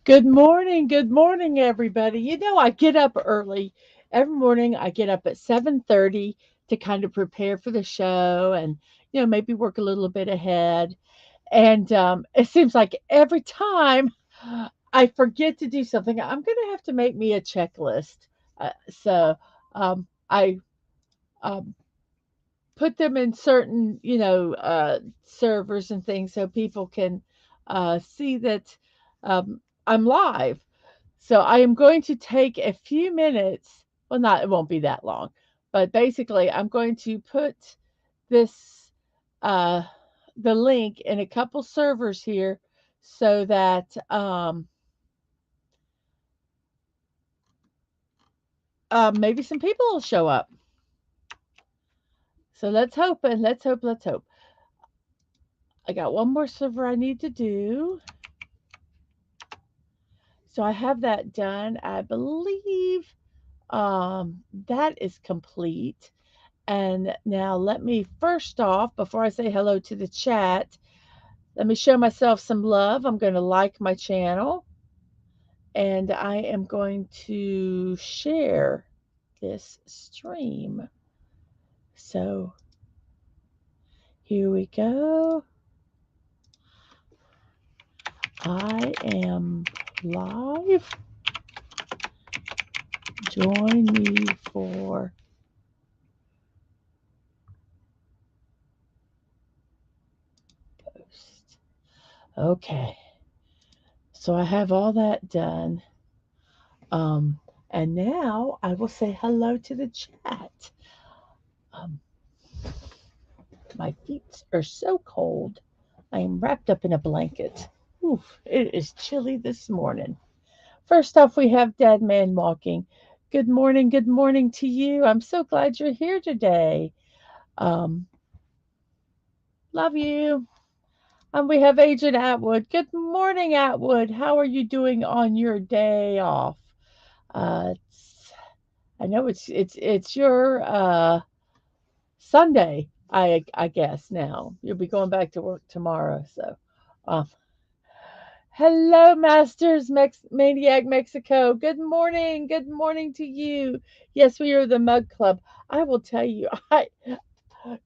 Good morning, everybody. I get up early. Every morning I get up at 7:30 to kind of prepare for the show and maybe work a little bit ahead. And it seems like every time I forget to do something, I'm going to have to make me a checklist. I um, put them in certain, servers and things so people can see that I'm live. So I am going to take a few minutes. Well, not it won't be that long, but basically I'm going to put this uh, the link in a couple servers here so that maybe some people will show up. So let's hope and let's hope, let's hope. I got one more server I need to do. So I have that done. I believe that is complete. And now let me first off, before I say hello to the chat, let me show myself some love. I'm going to like my channel and I am going to share this stream. So here we go. I am live. Join me for post. Okay. So I have all that done. Um, and now I will say hello to the chat. Um, my feet are so cold. I am wrapped up in a blanket. Oof, it is chilly this morning. First off, we have Dead Man Walking. Good morning to you. I'm so glad you're here today. Um, love you. And we have Agent Atwood. Good morning, Atwood. How are you doing on your day off? It's, I know it's your Sunday. I guess now you'll be going back to work tomorrow. So, um, hello, Masters Maniac Mexico. Good morning to you. Yes, we are the Mug Club. I will tell you, I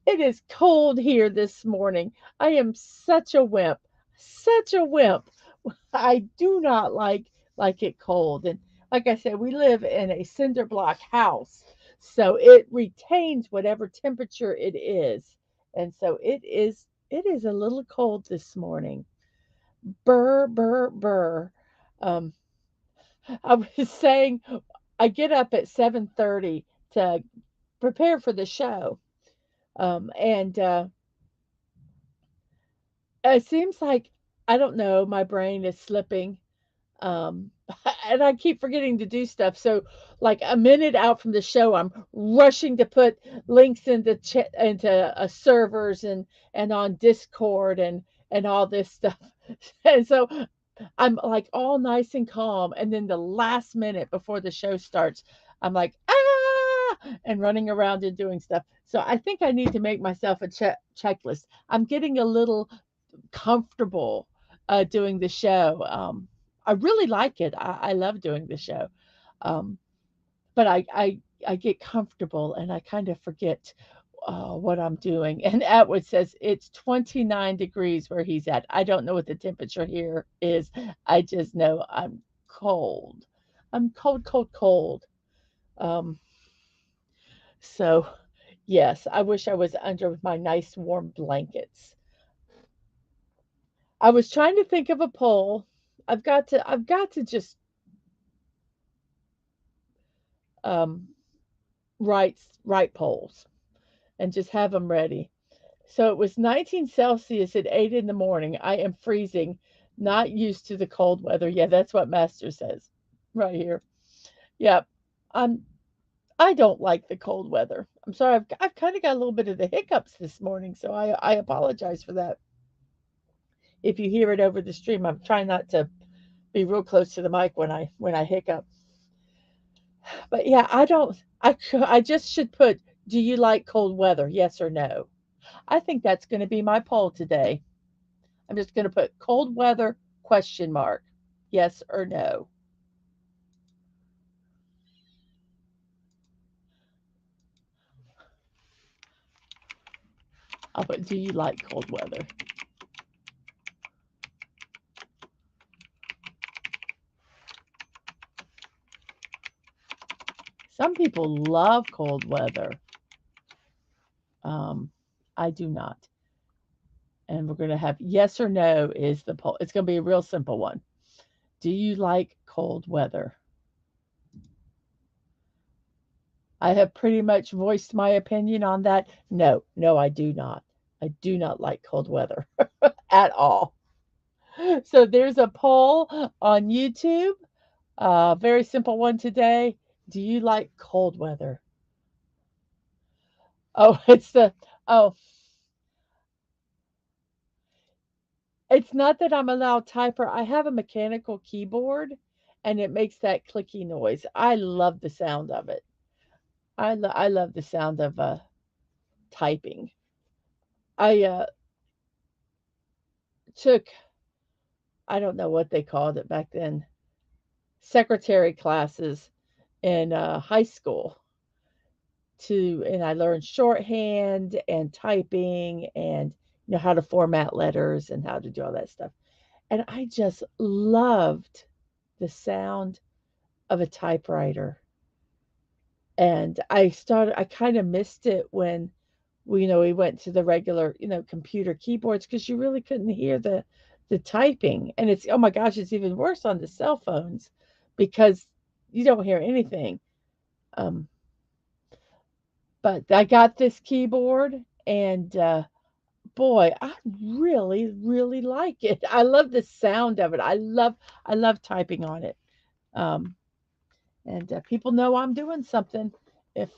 it is cold here this morning. I am such a wimp, such a wimp. I do not like it cold, and like I said, we live in a cinder block house, so it retains whatever temperature it is, and so it is a little cold this morning. Burr, burr, burr. Um, I was saying I get up at 7:30 to prepare for the show, and it seems like I don't know, my brain is slipping. Um, and I keep forgetting to do stuff. So, like a minute out from the show, I'm rushing to put links into servers and on Discord and all this stuff. And so I'm like all nice and calm, and then the last minute before the show starts, I'm like and running around and doing stuff. So I think I need to make myself a checklist. I'm getting a little comfortable doing the show. I really like it. I love doing the show, um, but I get comfortable and I kind of forget what I'm doing. And Atwood says it's 29 degrees where he's at. I don't know what the temperature here is. I just know I'm cold. I'm cold, cold, cold. Um, so yes, I wish I was under my nice warm blankets. I was trying to think of a poll. I've got to just um, write polls and just have them ready. So it was 19 Celsius at 8 in the morning. I am freezing, not used to the cold weather. Yeah, that's what Master says right here. Yeah, I'm. I don't like the cold weather. I'm sorry. I've kind of got a little bit of the hiccups this morning, so I apologize for that. If you hear it over the stream, I'm trying not to be real close to the mic when I hiccup. But yeah, I just should put, do you like cold weather? Yes or no. I think that's going to be my poll today. I'm just going to put cold weather question mark. Yes or no? But do you like cold weather? Some people love cold weather. Um, I do not. And we're going to have yes or no is the poll. It's going to be a real simple one. Do you like cold weather? I have pretty much voiced my opinion on that. No, no, I do not. I do not like cold weather at all. So there's a poll on YouTube. Very simple one today. Do you like cold weather? Oh, oh, it's not that I'm a loud typer. I have a mechanical keyboard and it makes that clicky noise. I love the sound of it. I love the sound of typing. I took, I don't know what they called it back then, secretary classes in high school and I learned shorthand and typing and how to format letters and how to do all that stuff. And I just loved the sound of a typewriter. And I kind of missed it when we went to the regular, computer keyboards because you really couldn't hear the typing. And it's, oh my gosh, it's even worse on the cell phones because you don't hear anything. Um, but I got this keyboard and boy, I really, really like it. I love the sound of it. I love typing on it. Um, and people know I'm doing something. If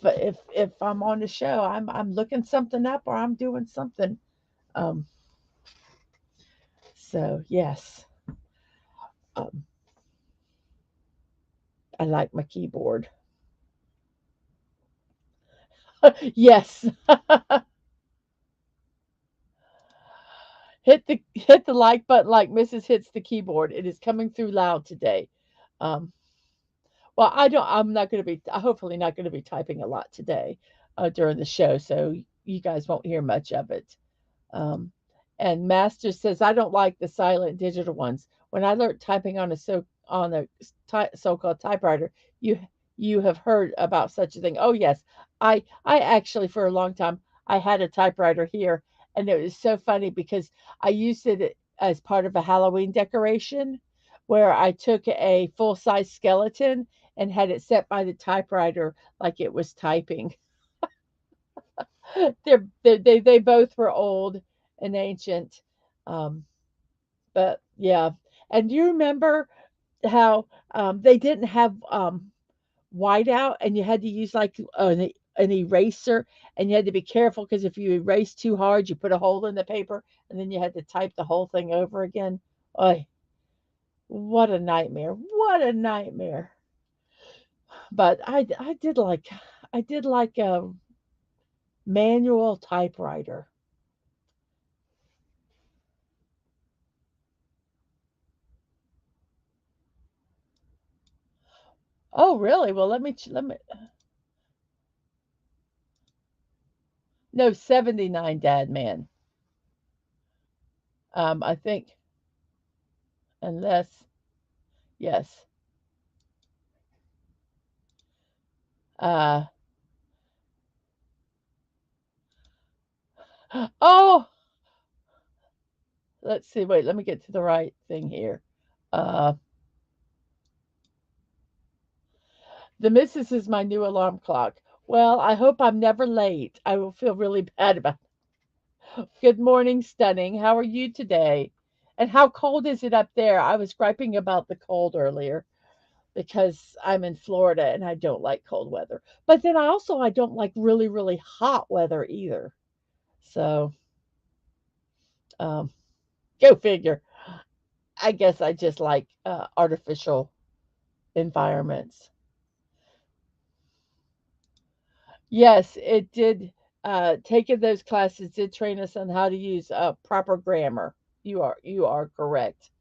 I'm on the show, I'm looking something up or I'm doing something. Um, so yes, um, I like my keyboard. Yes, hit the like button like Mrs. hits the keyboard. It is coming through loud today. Um, well, I'm not going to be. Hopefully, not going to be typing a lot today during the show, so you guys won't hear much of it. Um, and Master says, I don't like the silent digital ones. When I learned typing on a so-called typewriter, you you have heard about such a thing. Oh yes, I actually for a long time I had a typewriter here, and it was so funny because I used it as part of a Halloween decoration, where I took a full-size skeleton and had it set by the typewriter like it was typing. They both were old and ancient. Um, but yeah. And do you remember how they didn't have whiteout and you had to use like an eraser and you had to be careful because if you erased too hard, you put a hole in the paper and then you had to type the whole thing over again. Oh, what a nightmare. What a nightmare. But I did like a manual typewriter. Oh, really? Well, let me no 79 dad man. I think unless yes. Uh oh, let's see. Wait, let me get to the right thing here. Uh the missus is my new alarm clock. Well, I hope I'm never late. I will feel really bad about it. Good morning, stunning. How are you today? And how cold is it up there? I was griping about the cold earlier because I'm in Florida and I don't like cold weather. But then I don't like really, really hot weather either. So, um, go figure. I guess I just like artificial environments. Yes, it did. Taking those classes did train us on how to use proper grammar. You are correct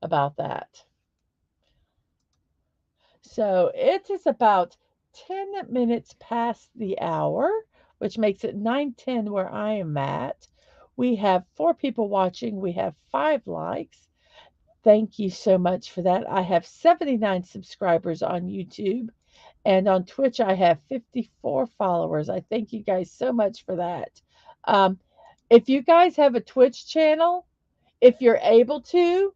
about that. So it is about 10 minutes past the hour, which makes it 9:10 where I am at. We have 4 people watching. We have 5 likes. Thank you so much for that. I have 79 subscribers on YouTube, and on Twitch, I have 54 followers. I thank you guys so much for that. Um, if you guys have a Twitch channel, if you're able to,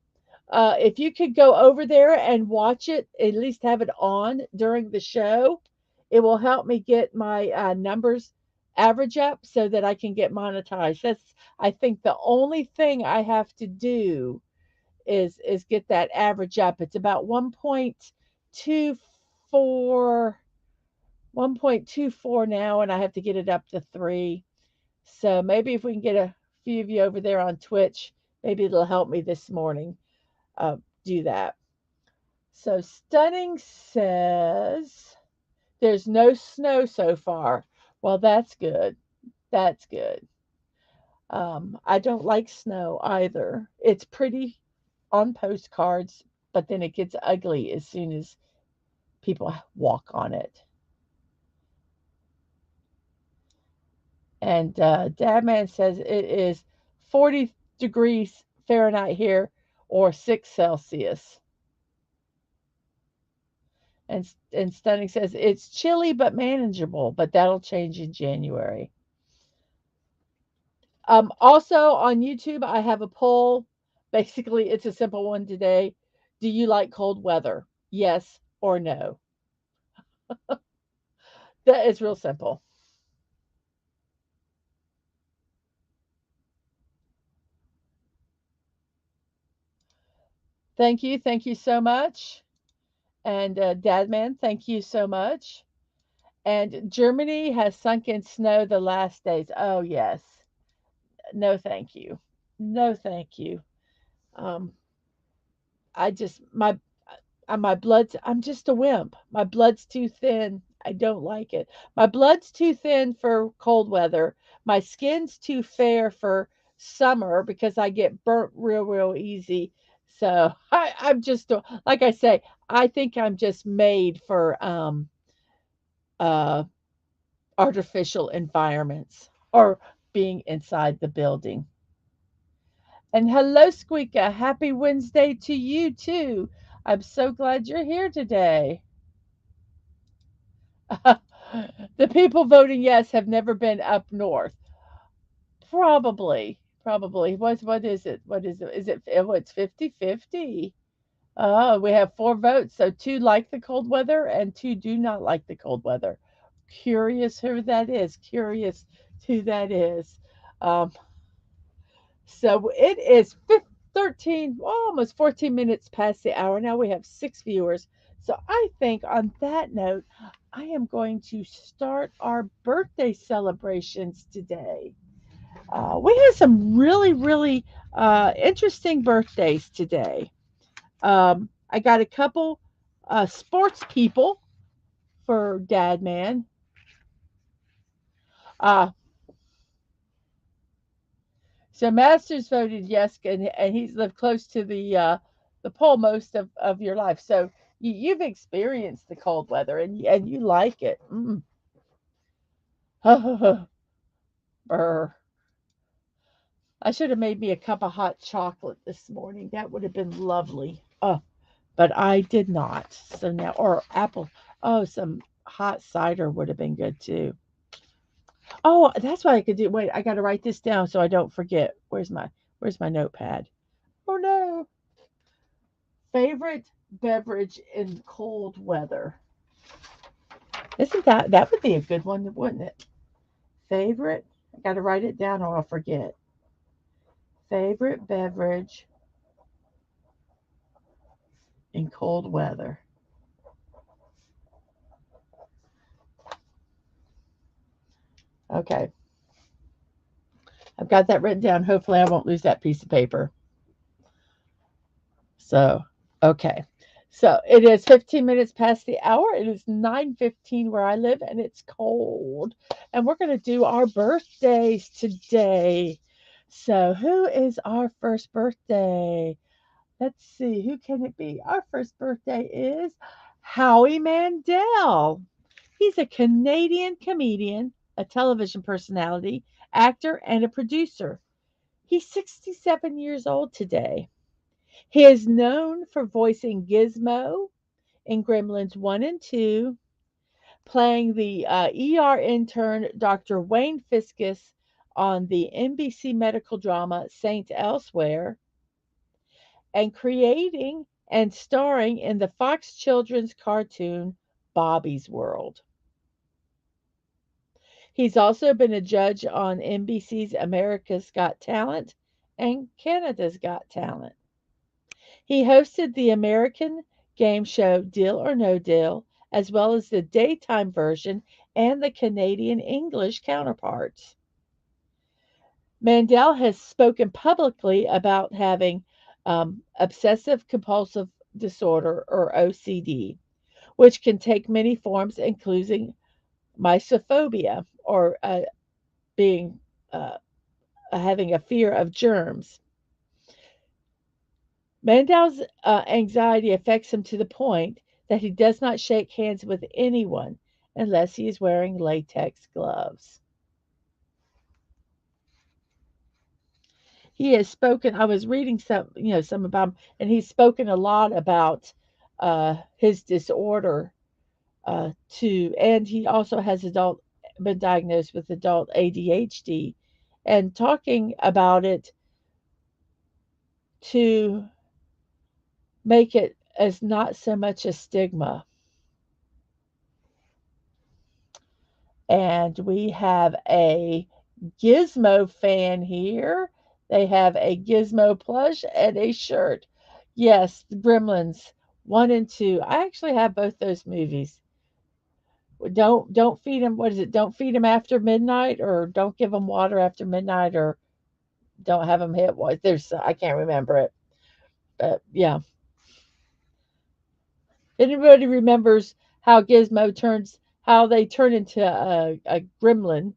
if you could go over there and watch it, at least have it on during the show, it will help me get my numbers average up so that I can get monetized. That's, I think, the only thing I have to do is get that average up. It's about 1.24 1.24 now, and I have to get it up to 3. So maybe if we can get a few of you over there on Twitch, maybe it'll help me this morning do that. So Stunning says there's no snow so far. Well, that's good. That's good. I don't like snow either. It's pretty on postcards, but then it gets ugly as soon as people walk on it. And Dadman says it is 40 degrees Fahrenheit here, or 6 Celsius. And Stunning says it's chilly but manageable, but that'll change in January. Also on YouTube, I have a poll. Basically, it's a simple one today. Do you like cold weather? Yes or no? That is real simple. Thank you. Thank you so much. And Dadman, thank you so much. And Germany has sunk in snow the last days. Oh, yes. No, thank you. No, thank you. Um, I just, my blood's, I'm just a wimp. My blood's too thin. I don't like it. My blood's too thin for cold weather. My skin's too fair for summer because I get burnt real, real easy. So I'm just, like I say, I think I'm just made for uh, artificial environments or being inside the building. And hello, Squeaka. Happy Wednesday to you, too. I'm so glad you're here today. The people voting yes have never been up north. Probably. Probably. What is it? What is it? Is it oh, it's 50-50. Oh, we have 4 votes. So 2 like the cold weather and 2 do not like the cold weather. Curious who that is. Curious who that is. Um, so it is 13, well, almost 14 minutes past the hour. Now we have 6 viewers. So I think on that note, I am going to start our birthday celebrations today. We have some really, really interesting birthdays today. I got a couple sports people for Dad Man. Uh, so Masters voted yes, and he's lived close to the pole most of your life. So you've experienced the cold weather and you like it. Mm. Brr. I should have made me a cup of hot chocolate this morning. That would have been lovely. Oh, but I did not. So now, or apple. Oh, some hot cider would have been good too. Oh, that's what I could do. Wait, I got to write this down so I don't forget. Where's my notepad? Oh no. Favorite beverage in cold weather. Isn't that would be a good one, wouldn't it? Favorite. I got to write it down or I'll forget. Favorite beverage in cold weather. Okay. I've got that written down. Hopefully I won't lose that piece of paper. So, okay. So it is 15 minutes past the hour. It is 9:15 where I live and it's cold. And we're going to do our birthdays today. So, who is our first birthday? Let's see. Who can it be? Our first birthday is Howie Mandel. He's a Canadian comedian, a television personality, actor, and a producer. He's 67 years old today. He is known for voicing Gizmo in Gremlins 1 and 2, playing the ER intern Dr. Wayne Fiskus on the NBC medical drama Saint Elsewhere, and creating and starring in the Fox children's cartoon Bobby's World. He's also been a judge on NBC's America's Got Talent and Canada's Got Talent. He hosted the American game show Deal or No Deal, as well as the daytime version and the Canadian English counterparts. Mandel has spoken publicly about having obsessive compulsive disorder, or OCD, which can take many forms, including mysophobia, or being uh, having a fear of germs. Mandel's anxiety affects him to the point that he does not shake hands with anyone unless he is wearing latex gloves. He has spoken. I was reading some about him, and he's spoken a lot about his disorder and he also has been diagnosed with adult ADHD, and talking about it to make it as not so much a stigma. And we have a Gizmo fan here. They have a Gizmo plush and a shirt. Yes, Gremlins 1 and 2. I actually have both those movies. Don't feed them. What is it? Don't feed them after midnight, or don't give them water after midnight, or don't have them hit. What? There's I can't remember it, but yeah. Anybody remembers how they turn into a gremlin?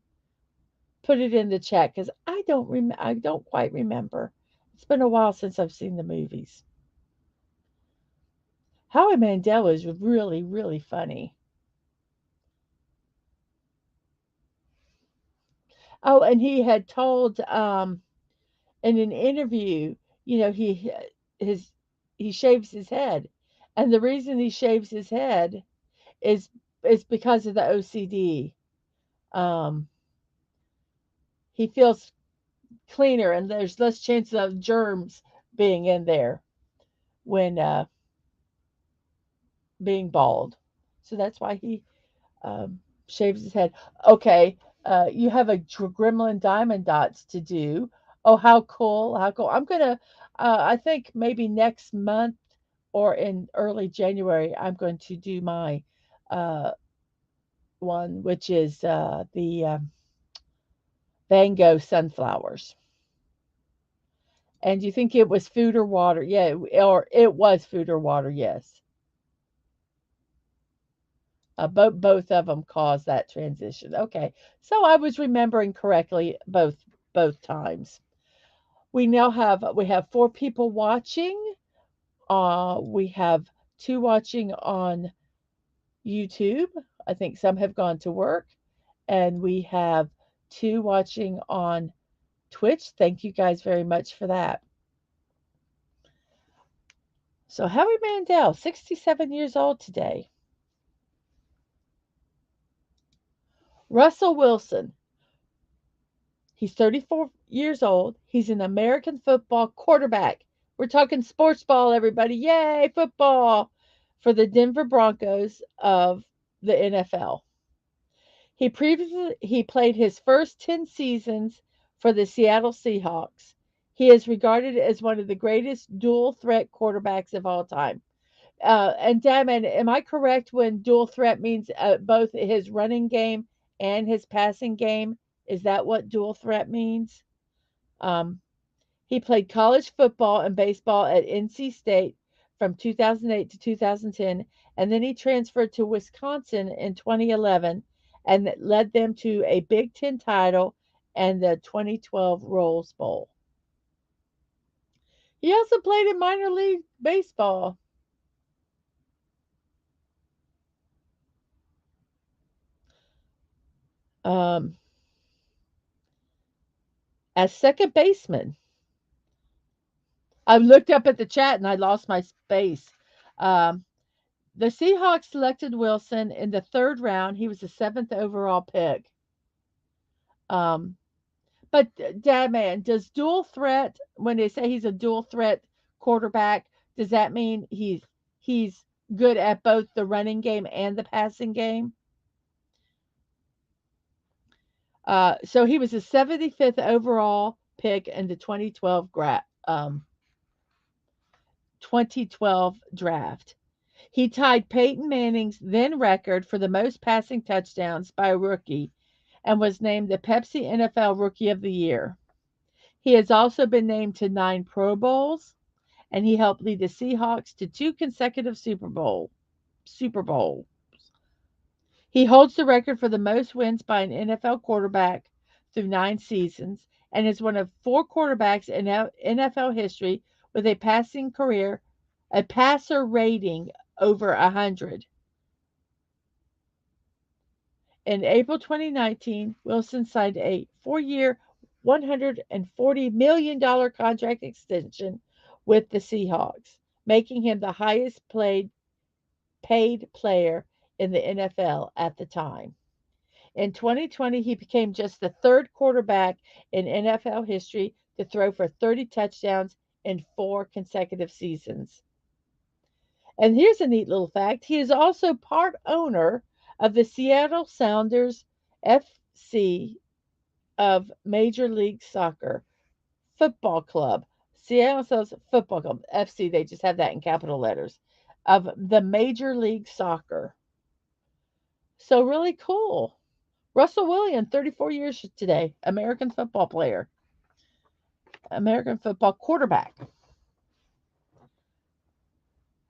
Put it in the chat, because I don't quite remember. It's been a while since I've seen the movies. Howie Mandel is really, really funny. Oh, and he had told in an interview, you know, his he shaves his head, and the reason he shaves his head is because of the OCD. Um, he feels cleaner, and there's less chance of germs being in there when being bald. So that's why he shaves his head. Okay, you have a gremlin diamond dots to do. Oh, how cool! How cool! I think maybe next month or in early January, I'm going to do my uh, one, which is the Van Gogh sunflowers. And you think it was food or water? Yeah, or it was food or water. Yes, both of them caused that transition. Okay, so I was remembering correctly both times. We have 4 people watching. We have 2 watching on YouTube. I think some have gone to work, and we have 2 watching on Twitch. Thank you guys very much for that. So Howie Mandel, 67 years old today. Russell Wilson, he's 34 years old. He's an American football quarterback. We're talking sports ball, everybody. Yay, football for the Denver Broncos of the NFL. He played his first 10 seasons for the Seattle Seahawks. He is regarded as one of the greatest dual threat quarterbacks of all time. And Damon, am I correct when dual threat means both his running game and his passing game? Is that what dual threat means? Um, he played college football and baseball at NC State from 2008 to 2010, and then he transferred to Wisconsin in 2011, and that led them to a Big Ten title and the 2012 Rose Bowl. He also played in minor league baseball. Um, as second baseman, I looked up at the chat and I lost my space. Um, the Seahawks selected Wilson in the third round. He was the seventh overall pick. Um, but Dad, man, does dual threat, when they say he's a dual threat quarterback, does that mean he's good at both the running game and the passing game? So he was the 75th overall pick in the 2012 draft. He tied Peyton Manning's then record for the most passing touchdowns by a rookie and was named the Pepsi NFL Rookie of the Year. He has also been named to 9 Pro Bowls, and he helped lead the Seahawks to 2 consecutive Super Bowl. He holds the record for the most wins by an NFL quarterback through 9 seasons and is one of 4 quarterbacks in NFL history with a passer rating over 100. In April 2019, Wilson signed a 4-year, $140 million contract extension with the Seahawks, making him the highest paid player in the NFL at the time. In 2020, he became just the third quarterback in NFL history to throw for 30 touchdowns in 4 consecutive seasons. And here's a neat little fact: he is also part owner of the Seattle Sounders FC of Major League Soccer Football Club. Seattle Sounders Football Club, FC, they just have that in capital letters, of the Major League Soccer. So really cool. Russell Wilson, 34 years today, American football player, American football quarterback.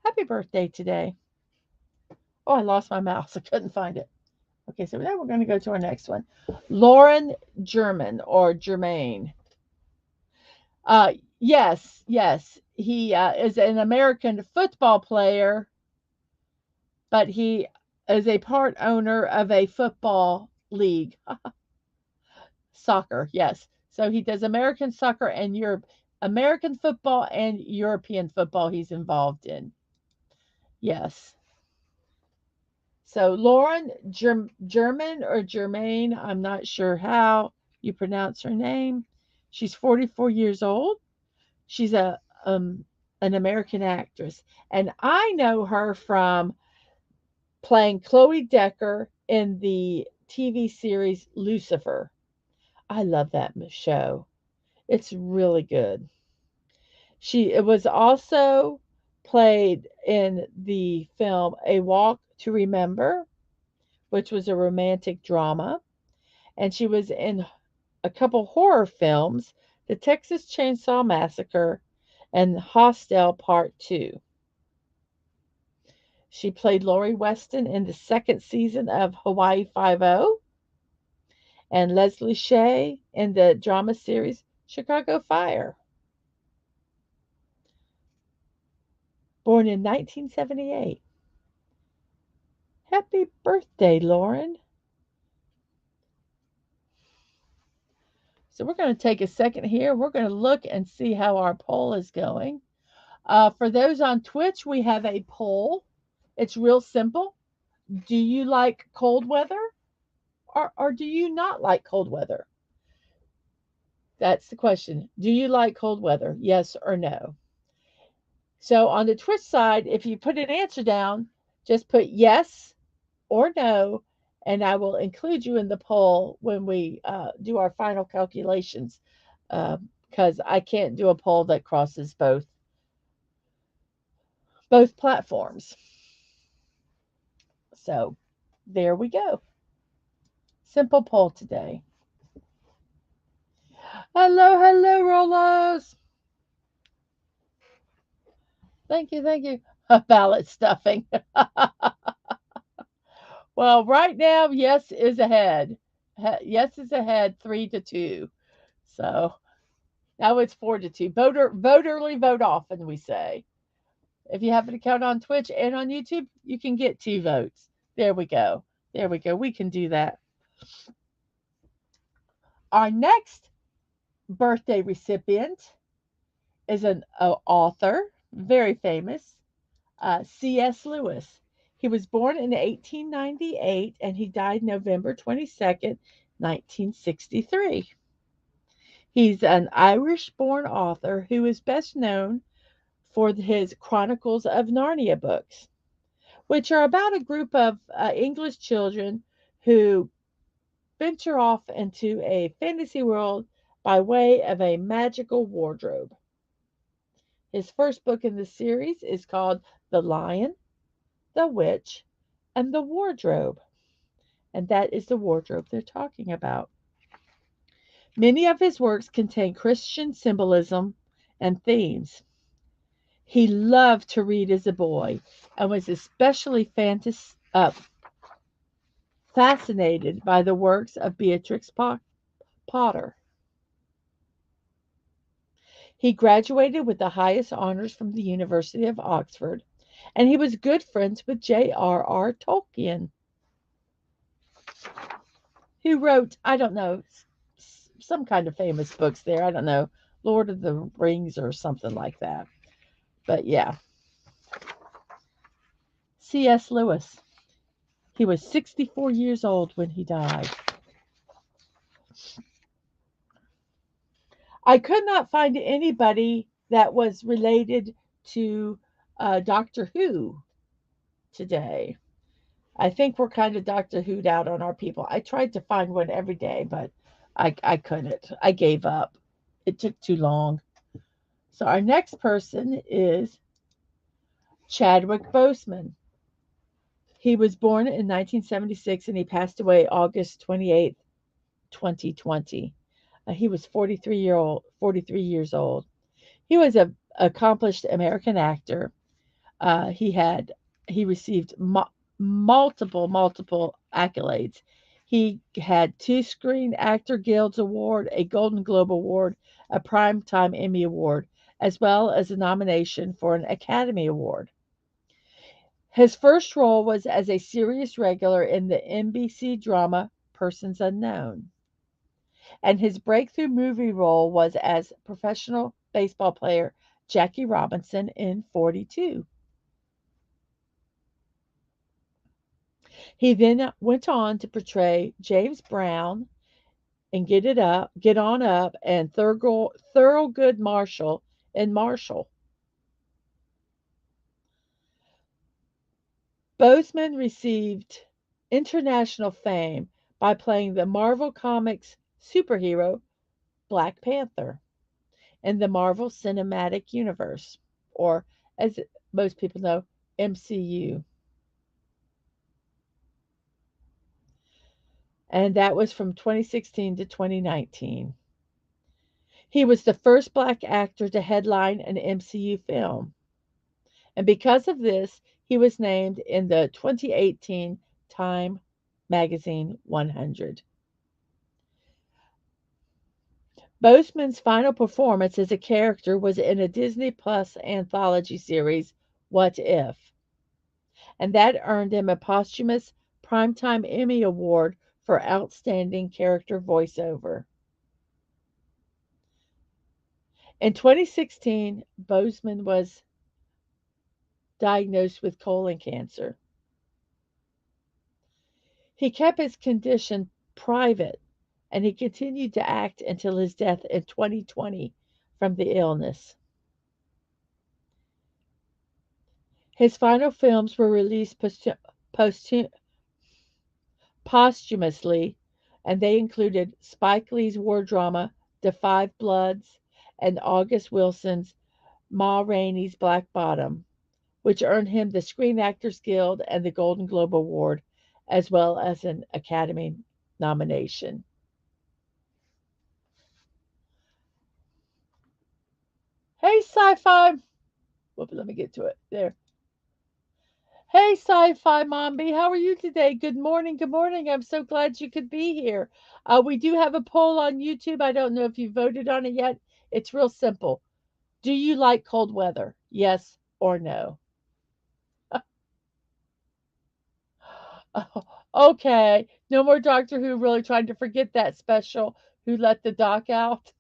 Happy birthday today. Oh, I lost my mouse. I couldn't find it. Okay, so now we're going to go to our next one. Lauren German or Germain. Yes. He is an American football player, but he is a part owner of a football league. Soccer, yes. So he does American soccer and American football and European football he's involved in. Yes. So Lauren German or Germain, I'm not sure how you pronounce her name. She's 44 years old. She's an American actress, and I know her from playing Chloe Decker in the TV series Lucifer. I love that show. It's really good. She was also played in the film A Walk to Remember, which was a romantic drama, and she was in a couple horror films, The Texas Chainsaw Massacre and Hostel Part 2. She played Lori Weston in the second season of Hawaii Five-O and Leslie Shea in the drama series Chicago Fire. Born in 1978. Happy birthday, Lauren. So we're going to take a second here. We're going to look and see how our poll is going. For those on Twitch, we have a poll. It's real simple. Do you like cold weather or do you not like cold weather? That's the question. Do you like cold weather? Yes or no? So on the Twitch side, if you put an answer down, just put yes or no, and I will include you in the poll when we do our final calculations, because I can't do a poll that crosses both platforms. So there we go. Simple poll today. Hello, Rolos. Thank you. Ballot stuffing. Well, right now, yes is ahead. Yes is ahead 3-2. So now it's 4-2. Vote early, vote often, we say. If you have an account on Twitch and on YouTube, you can get 2 votes. There we go. We can do that. Our next birthday recipient is an author, very famous, C.S. Lewis. He was born in 1898 and he died November 22nd, 1963. He's an Irish born author who is best known for his Chronicles of Narnia books, which are about a group of English children who venture off into a fantasy world by way of a magical wardrobe. His first book in the series is called The Lion, the Witch, and the Wardrobe, and that is the wardrobe they're talking about. Many of his works contain Christian symbolism and themes. He loved to read as a boy and was especially fascinated by the works of Beatrix Potter. He graduated with the highest honors from the University of Oxford, and he was good friends with J.R.R. Tolkien, who wrote, I don't know, some kind of famous books there. I don't know, Lord of the Rings or something like that. But yeah, C.S. Lewis. He was 64 years old when he died. I could not find anybody that was related to Doctor Who today. I think we're kind of Doctor Who'd out on our people. I tried to find one every day, but I couldn't. I gave up. It took too long. So our next person is Chadwick Boseman. He was born in 1976 and he passed away August 28th, 2020. He was 43 years old. He was an accomplished American actor. Uh, he had he received multiple accolades. He had two Screen Actor Guild Award, a Golden Globe Award, a Primetime Emmy Award, as well as a nomination for an Academy Award. His first role was as a series regular in the NBC drama Persons Unknown, and his breakthrough movie role was as professional baseball player Jackie Robinson in 42. He then went on to portray James Brown in Get On Up, and Thurgood Marshall in Marshall. Boseman received international fame by playing the Marvel Comics superhero Black Panther in the Marvel Cinematic Universe, or as most people know, MCU. And that was from 2016 to 2019. He was the first black actor to headline an MCU film. And because of this, he was named in the 2018 Time Magazine 100. Boseman's final performance as a character was in a Disney Plus anthology series, What If? And that earned him a posthumous Primetime Emmy Award for Outstanding Character Voiceover. In 2016, Boseman was diagnosed with colon cancer. He kept his condition private and he continued to act until his death in 2020 from the illness. His final films were released posthumously, and they included Spike Lee's war drama The Five Bloods and August Wilson's Ma Rainey's Black Bottom, which earned him the Screen Actors Guild and the Golden Globe Award, as well as an Academy nomination. Hey, sci-fi. Whoop, let me get to it. There. Hey, Sci-Fi Mombi, how are you today? Good morning. Good morning. I'm so glad you could be here. We do have a poll on YouTube. I don't know if you voted on it yet. It's real simple. Do you like cold weather? Yes or no? Oh, okay. No more Doctor Who, really trying to forget that special who let the doc out.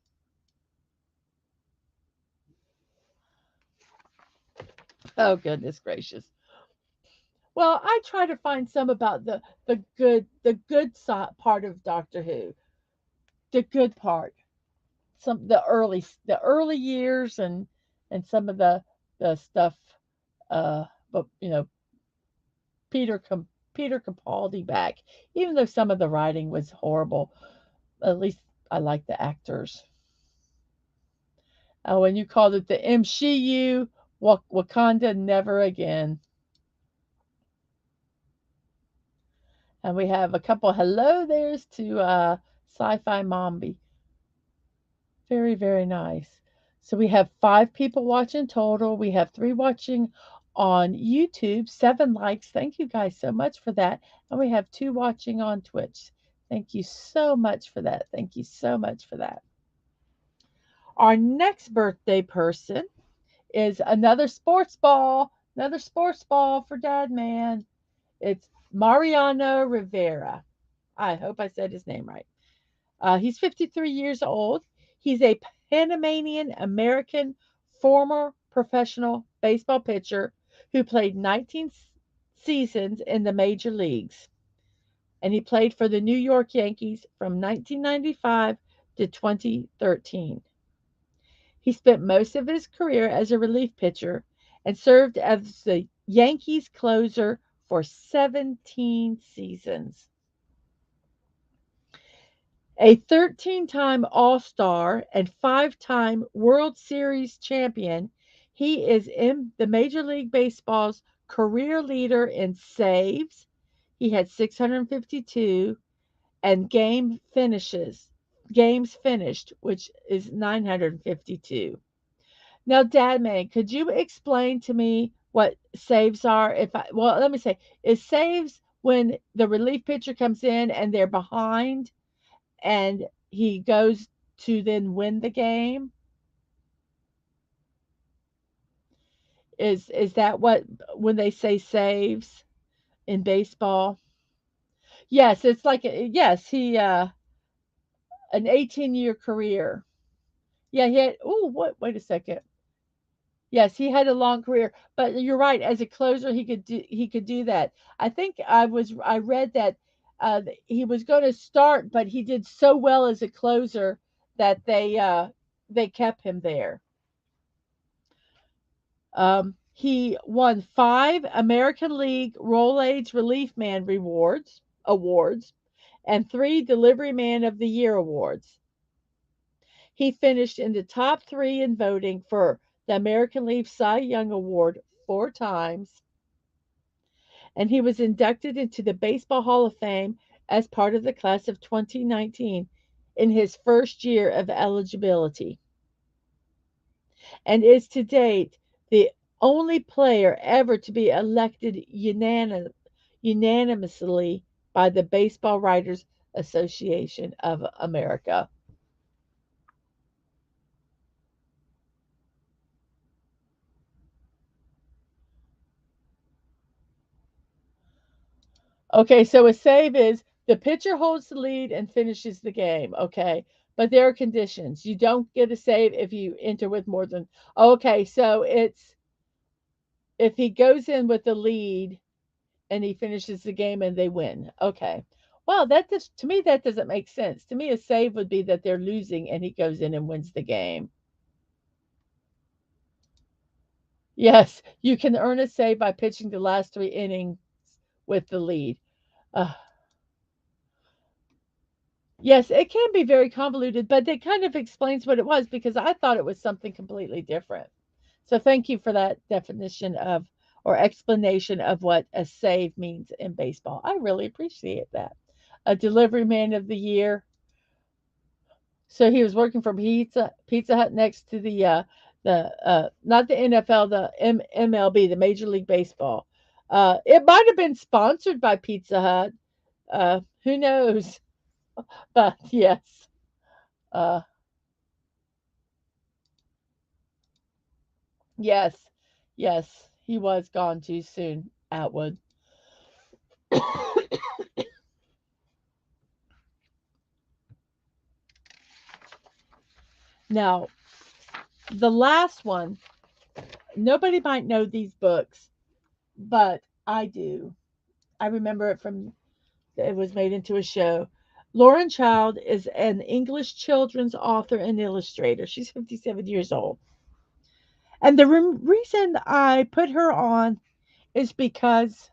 Oh goodness gracious. Well, I try to find some about the good part of Doctor Who, the good part, some the early years and some of the stuff. But Peter Capaldi back, even though some of the writing was horrible. At least I like the actors. When you called it the MCU, Wakanda never again. And we have a couple hello there's to Sci-Fi Mombi. Very, very nice. So we have 5 people watching total. We have 3 watching on YouTube, 7 likes. Thank you guys so much for that. And we have 2 watching on Twitch. Thank you so much for that. Thank you so much for that. Our next birthday person is another sports ball for Dad Man. It's Mariano Rivera. I hope I said his name right. He's 53 years old. He's a Panamanian American former professional baseball pitcher who played 19 seasons in the major leagues. And he played for the New York Yankees from 1995 to 2013. He spent most of his career as a relief pitcher and served as the Yankees closer for 17 seasons. A 13-time All-Star and 5-time World Series champion, he is in the Major League Baseball's career leader in saves. He had 652 and games finished, which is 952. Now, Dadman, could you explain to me what saves are? Well, let me say, is saves when the relief pitcher comes in and they're behind and he goes to then win the game? Is that what when they say saves in baseball? Yes, it's like yes, he an 18-year career. Yeah, he had oh what wait a second. Yes, he had a long career, but you're right. As a closer, he could do that. I read that he was going to start, but he did so well as a closer that they kept him there. He won 5 American League Roll-Age Relief Man awards and 3 Delivery Man of the Year awards. He finished in the top 3 in voting for the American League Cy Young Award 4 times, and he was inducted into the Baseball Hall of Fame as part of the class of 2019 in his first year of eligibility, and is to date the only player ever to be elected unanimously by the Baseball Writers Association of America. Okay, so a save is the pitcher holds the lead and finishes the game. Okay, but there are conditions. You don't get a save if you enter with more than. Okay, so it's if he goes in with the lead and he finishes the game and they win. Okay. Well, that just to me that doesn't make sense. To me, a save would be that they're losing and he goes in and wins the game. Yes, you can earn a save by pitching the last 3 innings with the lead. Uh, yes, it can be very convoluted, but it kind of explains what it was because I thought it was something completely different. So thank you for that definition of or explanation of what a save means in baseball. I really appreciate that. A delivery man of the year. So he was working for Pizza Hut next to the not the NFL, the MLB, the Major League Baseball. It might have been sponsored by Pizza Hut. Who knows? But yes. Uh, yes. Yes. He was gone too soon, Atwood. Now, the last one, nobody might know these books, but I do. I remember it from it was made into a show. Lauren Child is an English children's author and illustrator. She's 57 years old. And the reason I put her on is because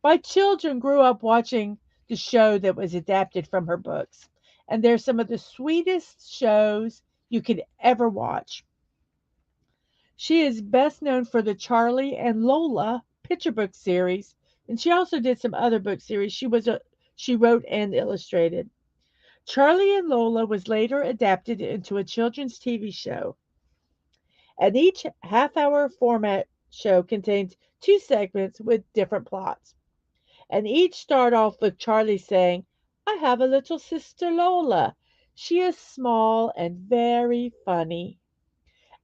my children grew up watching the show that was adapted from her books. And they're some of the sweetest shows you could ever watch. She is best known for the Charlie and Lola picture book series, and she also did some other book series. She wrote and illustrated. Charlie and Lola was later adapted into a children's TV show, and each half-hour format show contains two segments with different plots. And each start off with Charlie saying, "I have a little sister Lola. She is small and very funny."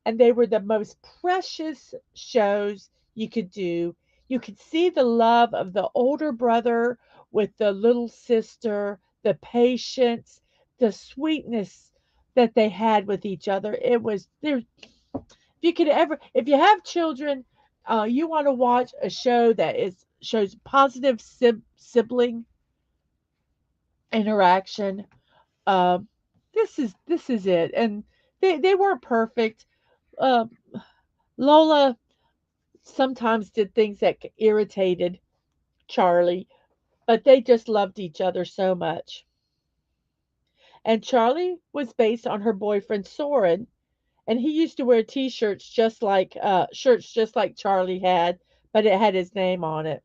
And they were the most precious shows you could do. You could see the love of the older brother with the little sister, the patience, the sweetness that they had with each other. It was there. If you could ever, if you have children, you want to watch a show that is shows positive sibling interaction. Um, this is it. And they weren't perfect. Uh, Lola sometimes did things that irritated Charlie, but they just loved each other so much. And Charlie was based on her boyfriend Soren, and he used to wear t-shirts just like Charlie had, but it had his name on it.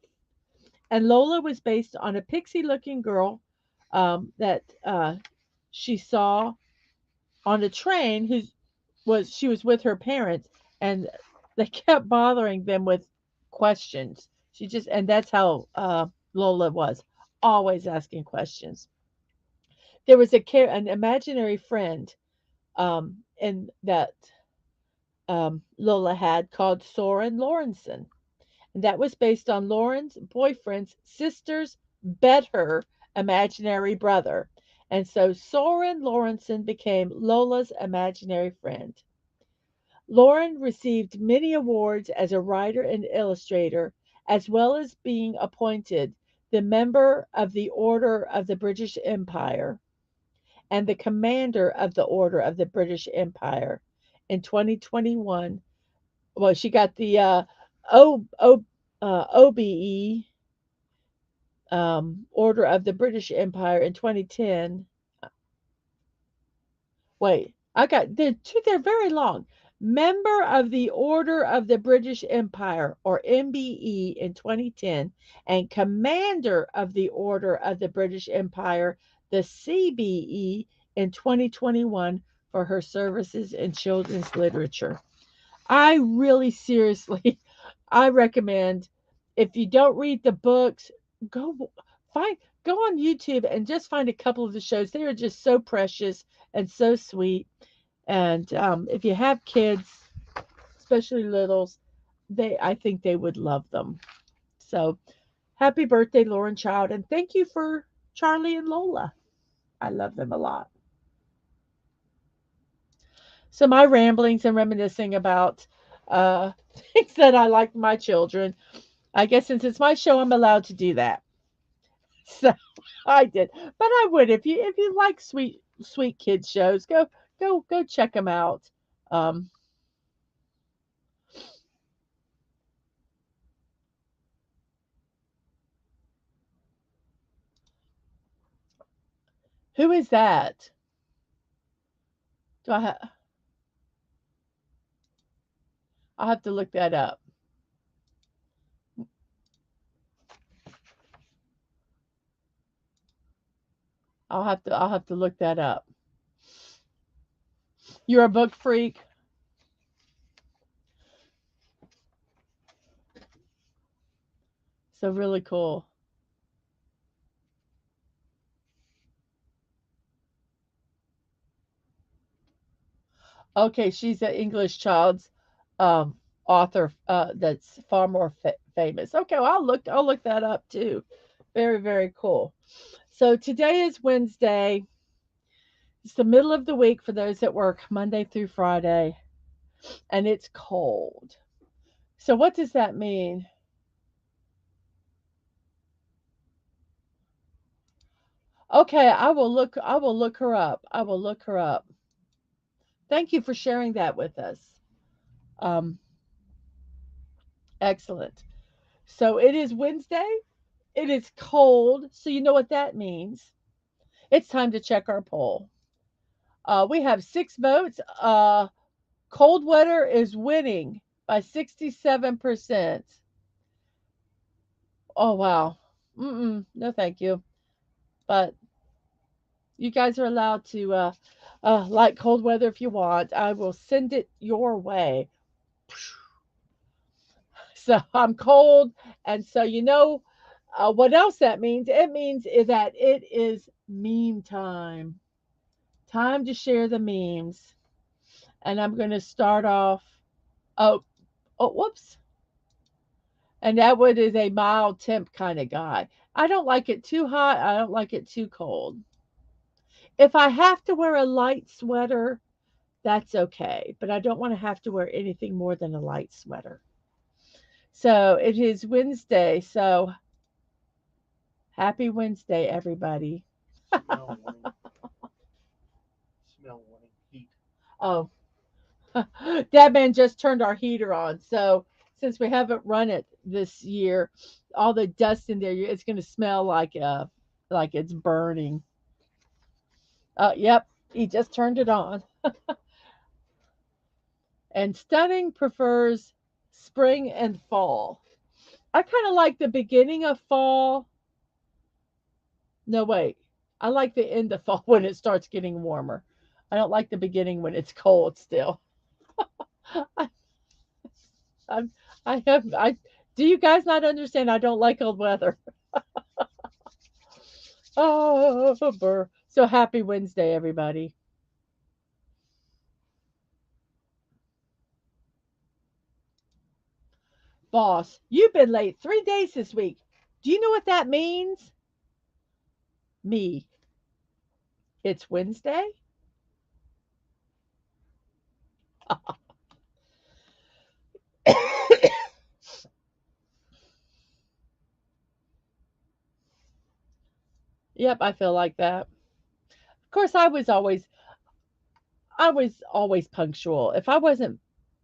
And Lola was based on a pixie-looking girl that she saw on a train who was she was with her parents, and they kept bothering them with questions. She just and that's how Lola was, always asking questions. There was an imaginary friend in that Lola had called Soren Lawrenson, and that was based on Lauren's boyfriend's sister's better imaginary brother. And so Soren Lawrenson became Lola's imaginary friend. Lauren received many awards as a writer and illustrator, as well as being appointed the member of the Order of the British Empire and the commander of the Order of the British Empire in 2021. Well, she got the OBE, Order of the British Empire in 2010. Wait, they're very long. Member of the Order of the British Empire, or MBE, in 2010, and Commander of the Order of the British Empire, the CBE, in 2021 for her services in children's literature. I really seriously, I recommend if you don't read the books, go find go on YouTube and just find a couple of the shows. They are just so precious and so sweet. And if you have kids, especially littles, they I think they would love them. So happy birthday, Lauren Child, and thank you for Charlie and Lola. I love them a lot. So my ramblings and reminiscing about things that I like my children. I guess since it's my show, I'm allowed to do that. So I did, but I would if you like sweet kids shows, go check them out. Um, who is that? Do I ha- I'll have to look that up. I'll have to look that up. You're a book freak, so really cool. Okay, she's an English child's author that's far more famous. Okay, well, I'll look that up too. Very cool. So today is Wednesday. It's the middle of the week for those that work Monday through Friday, and it's cold. So what does that mean? Okay, I will look her up. I will look her up. Thank you for sharing that with us. Um, Excellent. So it is Wednesday. It is cold. So you know what that means. It's time to check our poll. We have 6 votes. Cold weather is winning by 67%. Oh, wow. No, thank you. But you guys are allowed to like cold weather if you want. I will send it your way. So I'm cold. And so, what else that means? It means that it is meme time. Time to share the memes. And I'm going to start off. Oh, whoops. And that one is a mild temp kind of guy. I don't like it too hot. I don't like it too cold. If I have to wear a light sweater, that's okay. But I don't want to have to wear anything more than a light sweater. So it is Wednesday. So happy Wednesday, everybody. Smell warning. Smell warning. Heat. Oh, Dad man just turned our heater on. So since we haven't run it this year, all the dust in there, it's going to smell like it's burning. Yep, he just turned it on. And Stunning prefers spring and fall. I kind of like the beginning of fall. No, wait. I like the end of fall when it starts getting warmer. I don't like the beginning when it's cold still. I, I'm, I have, I, do you guys not understand? I don't like cold weather. Oh, burr. So happy Wednesday, everybody. Boss, you've been late 3 days this week. Do you know what that means? Me. It's Wednesday. Yep, I feel like that. Of course, I was always punctual. If I wasn't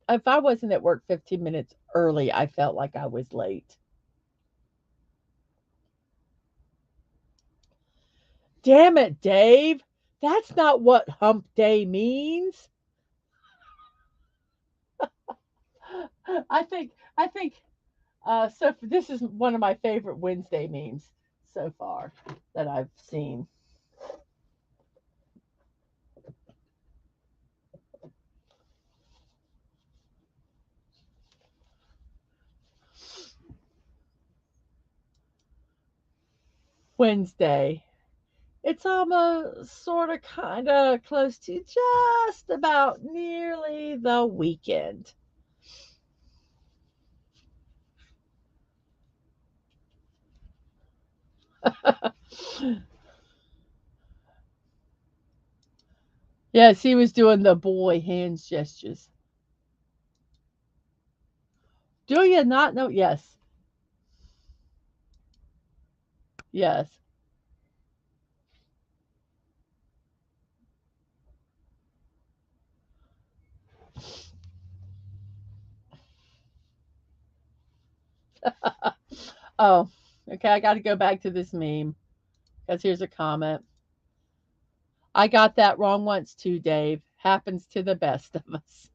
at work 15 minutes early, I felt like I was late. Damn it, Dave. That's not what hump day means. This is one of my favorite Wednesday memes so far that I've seen. Wednesday. It's almost sort of kind of close to just about nearly the weekend. Yes, he was doing the boy hands gestures. Do you not know? Yes, yes. Oh, okay. I got to go back to this meme because here's a comment. I got that wrong once too, Dave. Happens to the best of us.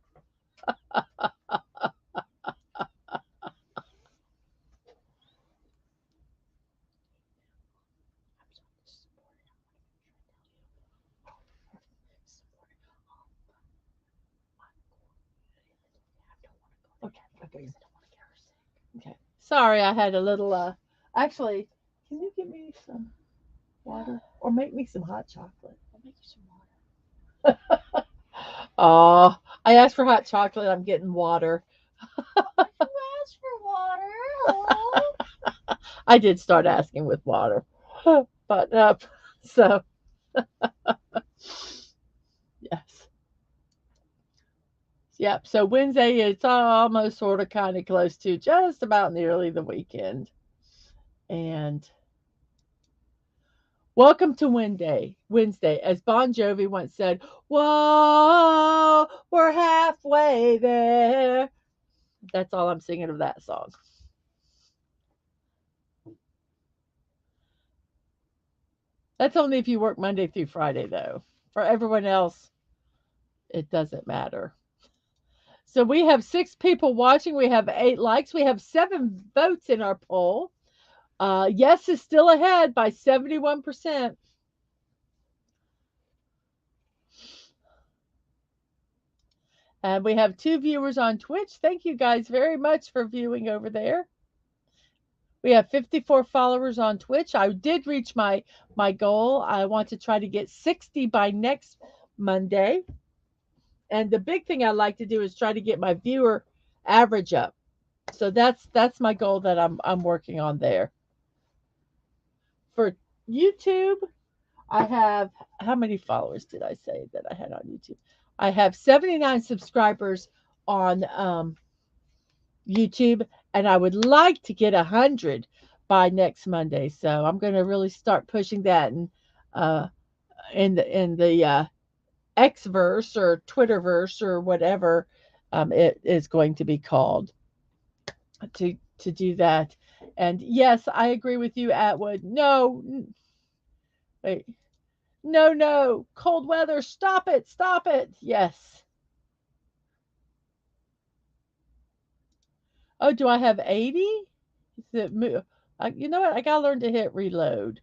Okay, okay, okay. Sorry, I had a little. Actually, can you give me some water or make me some hot chocolate? I'll make you some water. Oh, I asked for hot chocolate. I'm getting water. You asked for water. Hello? I did start asking with water, but so Yep. So Wednesday, it's almost sort of kind of close to just about nearly the weekend. And welcome to Wednesday. Wednesday, as Bon Jovi once said, "Whoa, we're halfway there." That's all I'm singing of that song. That's only if you work Monday through Friday, though. For everyone else, it doesn't matter. So we have 6 people watching. We have 8 likes. We have 7 votes in our poll. Yes is still ahead by 71%. And we have 2 viewers on Twitch. Thank you guys very much for viewing over there. We have 54 followers on Twitch. I did reach my goal. I want to try to get 60 by next Monday. And the big thing I like to do is try to get my viewer average up. So that's my goal that I'm working on there. For YouTube, I have, how many followers did I say that I had on YouTube? I have 79 subscribers on YouTube, and I would like to get 100 by next Monday. So I'm going to really start pushing that, and uh, in the Xverse or Twitterverse or whatever it is going to be called, to do that. And yes, I agree with you, Atwood. No, wait, no, no, cold weather. Stop it, stop it. Yes. Oh, do I have 80? You know what? I gotta learn to hit reload.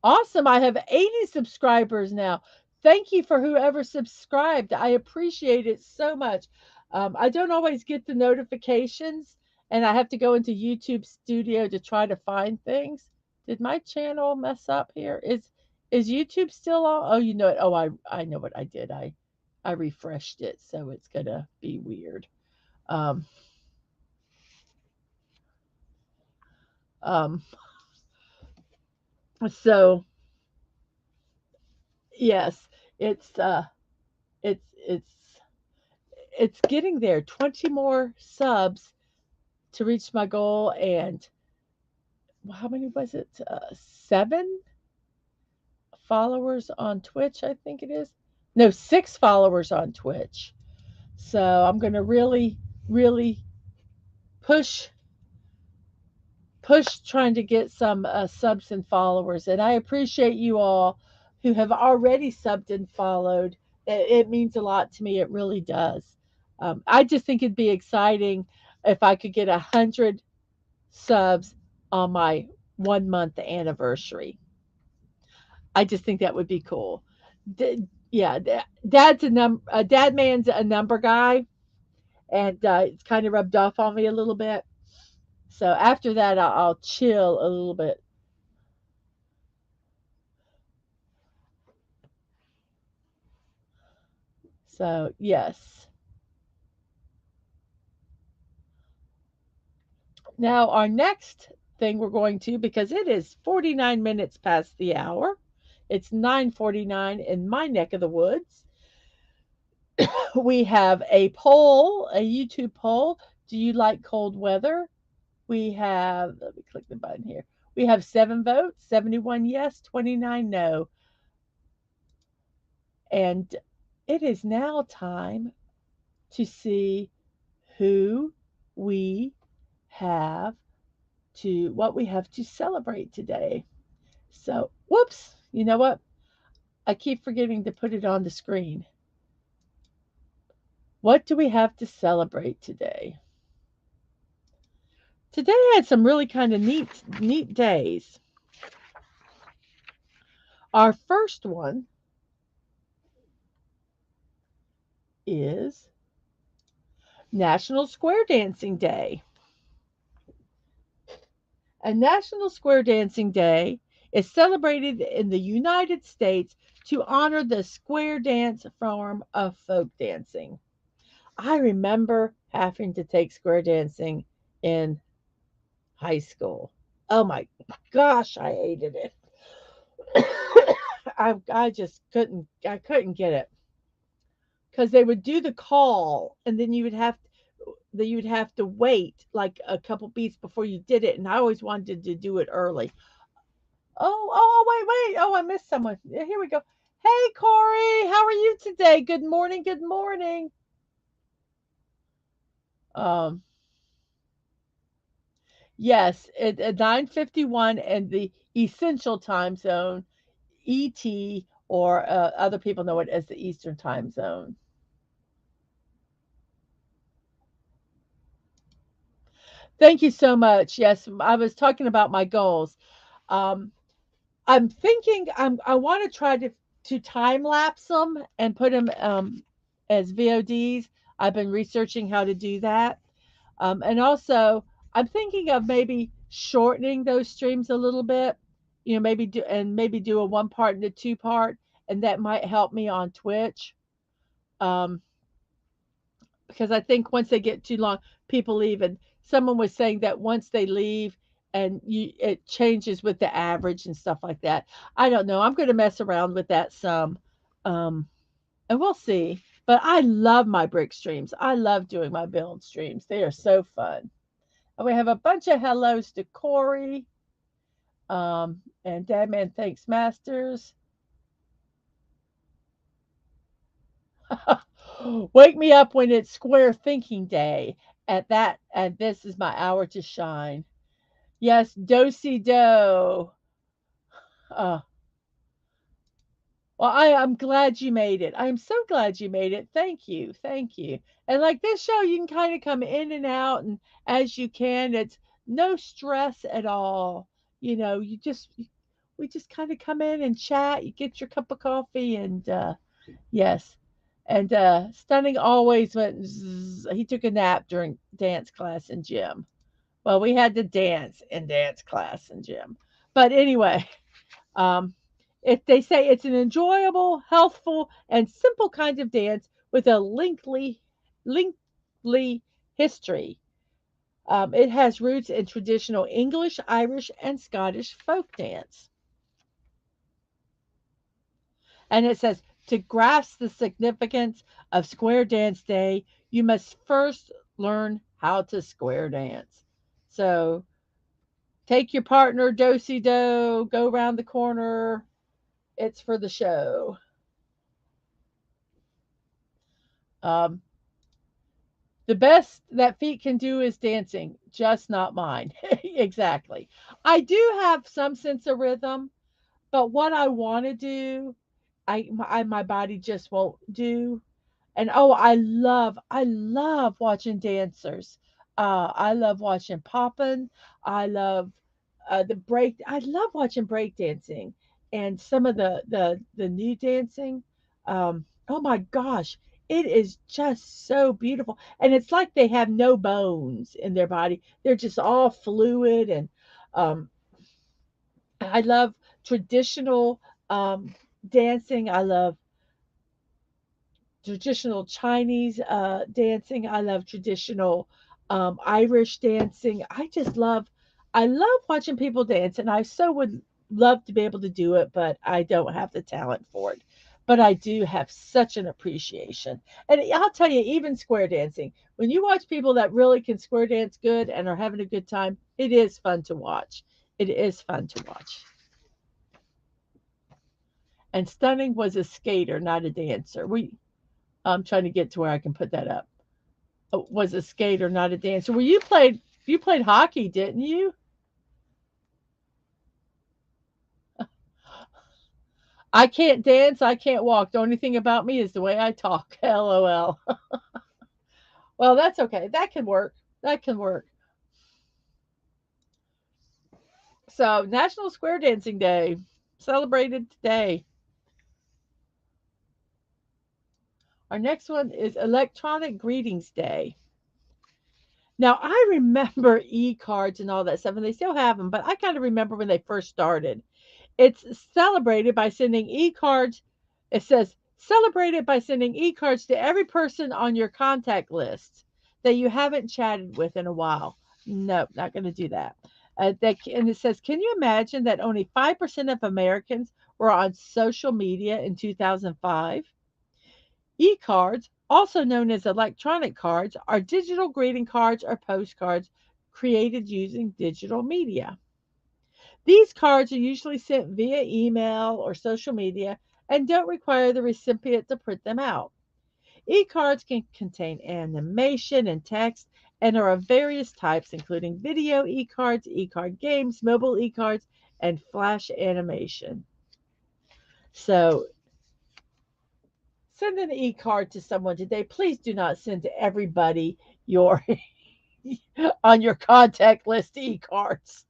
Awesome. I have 80 subscribers now. Thank you for whoever subscribed. I appreciate it so much. I don't always get the notifications, and I have to go into YouTube Studio to try to find things. Did my channel mess up here? Is YouTube still on? Oh, you know it. Oh, I know what I did. I refreshed it, so it's gonna be weird. Um, um, so yes, it's it's it's getting there. 20 more subs to reach my goal, and how many was it? 7 followers on Twitch, I think it is. No, 6 followers on Twitch. So I'm going to really, really push trying to get some subs and followers. And I appreciate you all who have already subbed and followed. It means a lot to me. It really does. I just think it'd be exciting if I could get 100 subs on my 1 month anniversary. I just think that would be cool. Yeah, dad man's a number guy, and it's kind of rubbed off on me a little bit. So after that, I'll chill a little bit. So yes. Now our next thing we're going to, because it is 49 minutes past the hour. It's 9:49 in my neck of the woods. We have a poll, a YouTube poll. Do you like cold weather? We have, let me click the button here. We have 7 votes, 71 yes, 29 no. And it is now time to see who we have what we have to celebrate today. So, whoops, you know what? I keep forgetting to put it on the screen. What do we have to celebrate today? Today I had some really kind of neat days. Our first one is National Square Dancing Day. And National Square Dancing Day is celebrated in the United States to honor the square dance form of folk dancing. I remember having to take square dancing in high school. Oh my gosh, I hated it. I just couldn't get it. because they would do the call, and then you would have to wait like a couple beats before you did it, and I always wanted to do it early. Wait, wait. Oh, I missed someone. Yeah, here we go. Hey, Corey, how are you today? Good morning. Good morning. Um, yes, at 9:51 and the Essential Time Zone, ET, or other people know it as the Eastern Time Zone. Thank you so much. Yes, I was talking about my goals. Um, I'm thinking I want to try to time lapse them and put them as VODs. I've been researching how to do that, and also I'm thinking of maybe shortening those streams a little bit. Maybe do a one part and a two part, and that might help me on Twitch. Um, because I think once they get too long, people leave. And someone was saying that once they leave, it changes with the average and stuff like that. I don't know. I'm going to mess around with that some, um, and we'll see. But I love my brick streams. I love doing my build streams. They are so fun. And we have a bunch of hellos to Corey, and Dadman Thanks Masters. Wake me up when it's square thinking day. And this is my hour to shine. Yes, do do. Uh, well, I'm glad you made it. I'm so glad you made it. Thank you, thank you. And like this show, you can kind of come in and out, and as you can, it's no stress at all. We just kind of come in and chat. You get your cup of coffee, and yes. And Stunning always went. Zzz. He took a nap during dance class in gym. Well, we had to dance in dance class in gym. But anyway, um, if they say it's an enjoyable, healthful, and simple kind of dance with a lengthy history. It has roots in traditional English, Irish, and Scottish folk dance. And it says to grasp the significance of Square Dance Day, you must first learn how to square dance. So take your partner, do do, go around the corner. It's for the show. Um, the best that feet can do is dancing, just not mine. Exactly. I do have some sense of rhythm, but what I want to do, my body just won't do. And oh, I love watching dancers. I love watching poppin'. I love the break. I love watching break dancing and some of the new dancing. Oh my gosh, it is just so beautiful, and it's like they have no bones in their body. They're just all fluid, and um, I love traditional dancing. I love traditional Chinese dancing. I love traditional Irish dancing. I love watching people dance, and I so would love to be able to do it, but I don't have the talent for it. But I do have such an appreciation. And I'll tell you, even square dancing, when you watch people that really can square dance good and are having a good time, it is fun to watch. It is fun to watch. And Stunning was a skater, not a dancer. I'm trying to get to where I can put that up. Was a skater, not a dancer. Well, you played hockey, didn't you? I can't dance. I can't walk. The only thing about me is the way I talk. LOL. Well, that's okay. That can work. That can work. So, National Square Dancing Day celebrated today. Our next one is Electronic Greetings Day. Now, I remember e-cards and all that stuff, and they still have them, but I kind of remember when they first started. It's celebrated by sending e-cards. It says celebrated by sending e-cards to every person on your contact list that you haven't chatted with in a while. No, not going to do that. And it says, can you imagine that only 5% of Americans were on social media in 2005? E cards, also known as electronic cards, are digital greeting cards or postcards created using digital media. These cards are usually sent via email or social media and don't require the recipient to print them out. E cards can contain animation and text and are of various types, including video e cards, e card games, mobile e cards, and flash animation. So, send an e card to someone today. Please do not send to everybody your on your contact list e cards.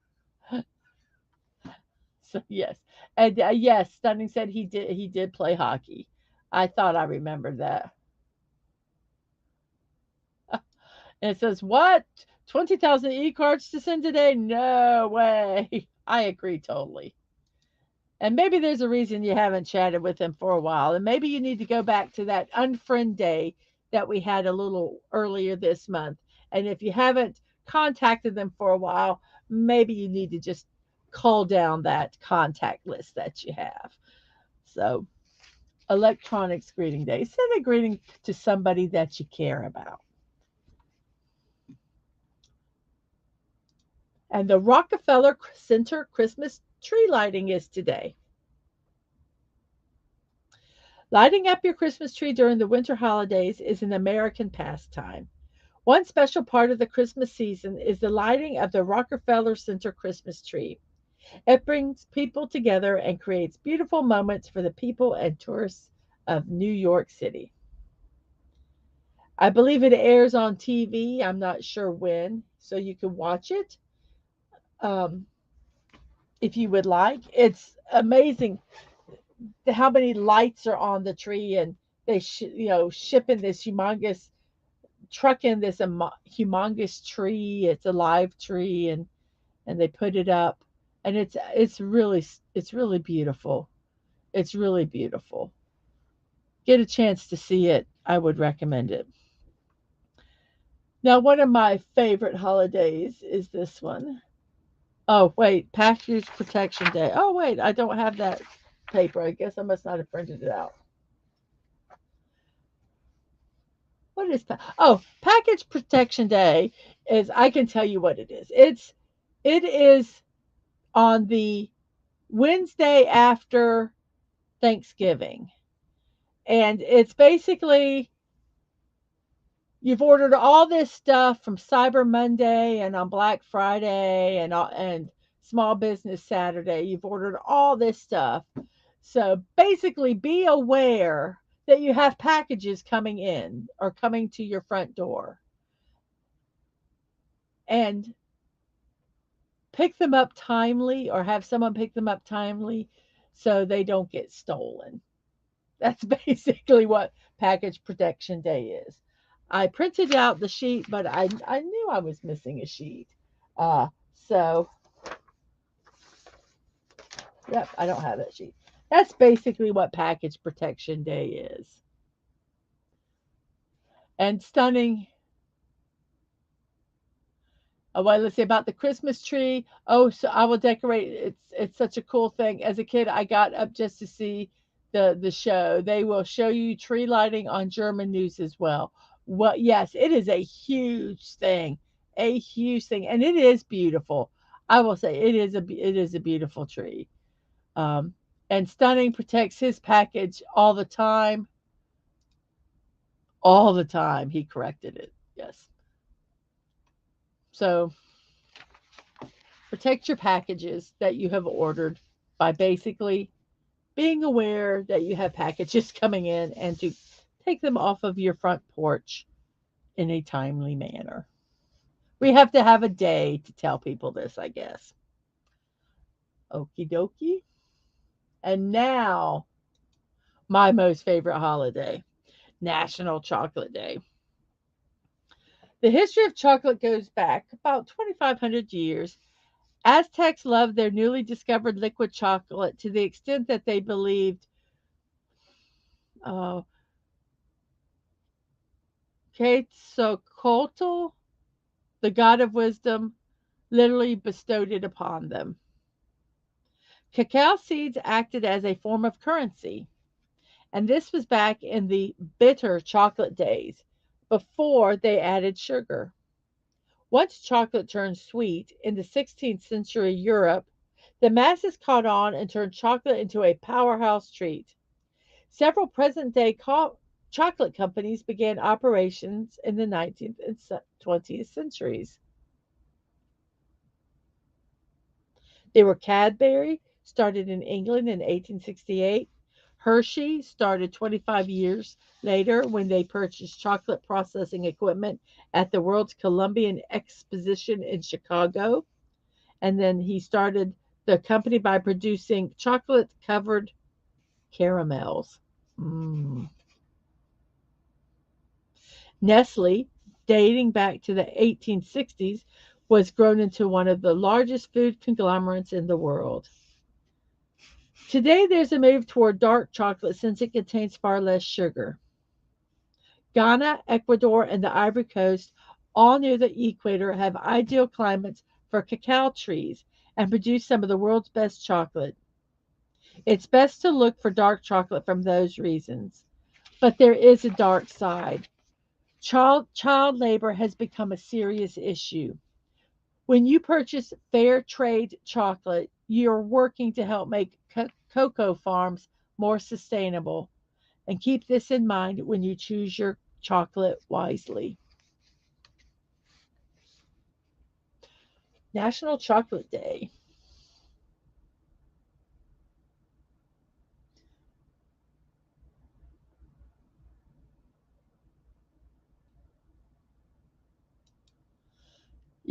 So yes, and yes, Stunning said he did play hockey. I thought I remembered that. And it says what? 20,000 e cards to send today? No way. I agree totally. And maybe there's a reason you haven't chatted with him for a while. And maybe you need to go back to that unfriend day that we had a little earlier this month. And if you haven't contacted them for a while, maybe you need to just call down that contact list that you have. So, electronics greeting day. Send a greeting to somebody that you care about. And the Rockefeller Center Christmas tree lighting is today. Lighting up your Christmas tree during the winter holidays is an American pastime. One special part of the Christmas season is the lighting of the Rockefeller Center Christmas tree. It brings people together and creates beautiful moments for the people and tourists of New York City. I believe it airs on TV. I'm not sure when, so you can watch it um, if you would like. It's amazing how many lights are on the tree, and they shipping this humongous truck in this humongous tree. It's a live tree, and they put it up, and it's really beautiful. It's really beautiful. Get a chance to see it. I would recommend it. Now, one of my favorite holidays is this one. Oh, wait, Package Protection Day. Oh, wait, I don't have that paper. I guess I must not have printed it out. What is Package Protection Day is I can tell you what it is. It is on the Wednesday after Thanksgiving. And it's basically you've ordered all this stuff from Cyber Monday and on Black Friday and Small Business Saturday. You've ordered all this stuff. So basically, be aware that you have packages coming in or coming to your front door, and pick them up timely or have someone pick them up timely so they don't get stolen. That's basically what Package Protection Day is. I printed out the sheet, but I knew I was missing a sheet. So, yep, I don't have that sheet. That's basically what Package Protection Day is. And Stunning. Well, let's say about the Christmas tree. Oh, so I will decorate. It's such a cool thing. As a kid, I got up just to see the show. They will show you tree lighting on German news as well. Well, yes, it is a huge thing, and it is beautiful. I will say it is a beautiful tree. Um, and Stunning protects his package all the time. All the time, he corrected it. Yes. So protect your packages that you have ordered by basically being aware that you have packages coming in and to take them off of your front porch in a timely manner. We have to have a day to tell people this, I guess. Okie dokie. And now, my most favorite holiday, National Chocolate Day. The history of chocolate goes back about 2,500 years. Aztecs loved their newly discovered liquid chocolate to the extent that they believed uh, Quetzalcoatl, the god of wisdom, literally bestowed it upon them. Cacao seeds acted as a form of currency, And this was back in the bitter chocolate days, before they added sugar. Once chocolate turned sweet in the 16th century Europe, the masses caught on and turned chocolate into a powerhouse treat. Several present day chocolate companies began operations in the 19th and 20th centuries. They were Cadbury, started in England in 1868. Hershey started 25 years later when they purchased chocolate processing equipment at the World's Columbian Exposition in Chicago. And then he started the company by producing chocolate covered caramels. Mm. Nestle, dating back to the 1860s, was grown into one of the largest food conglomerates in the world. Today, there's a move toward dark chocolate since it contains far less sugar. Ghana, Ecuador, and the Ivory Coast, all near the equator, have ideal climates for cacao trees and produce some of the world's best chocolate. It's best to look for dark chocolate from those reasons. But there is a dark side. Child labor has become a serious issue. When you purchase fair trade chocolate, you're working to help make cocoa farms more sustainable. And keep this in mind when you choose your chocolate wisely. National Chocolate Day.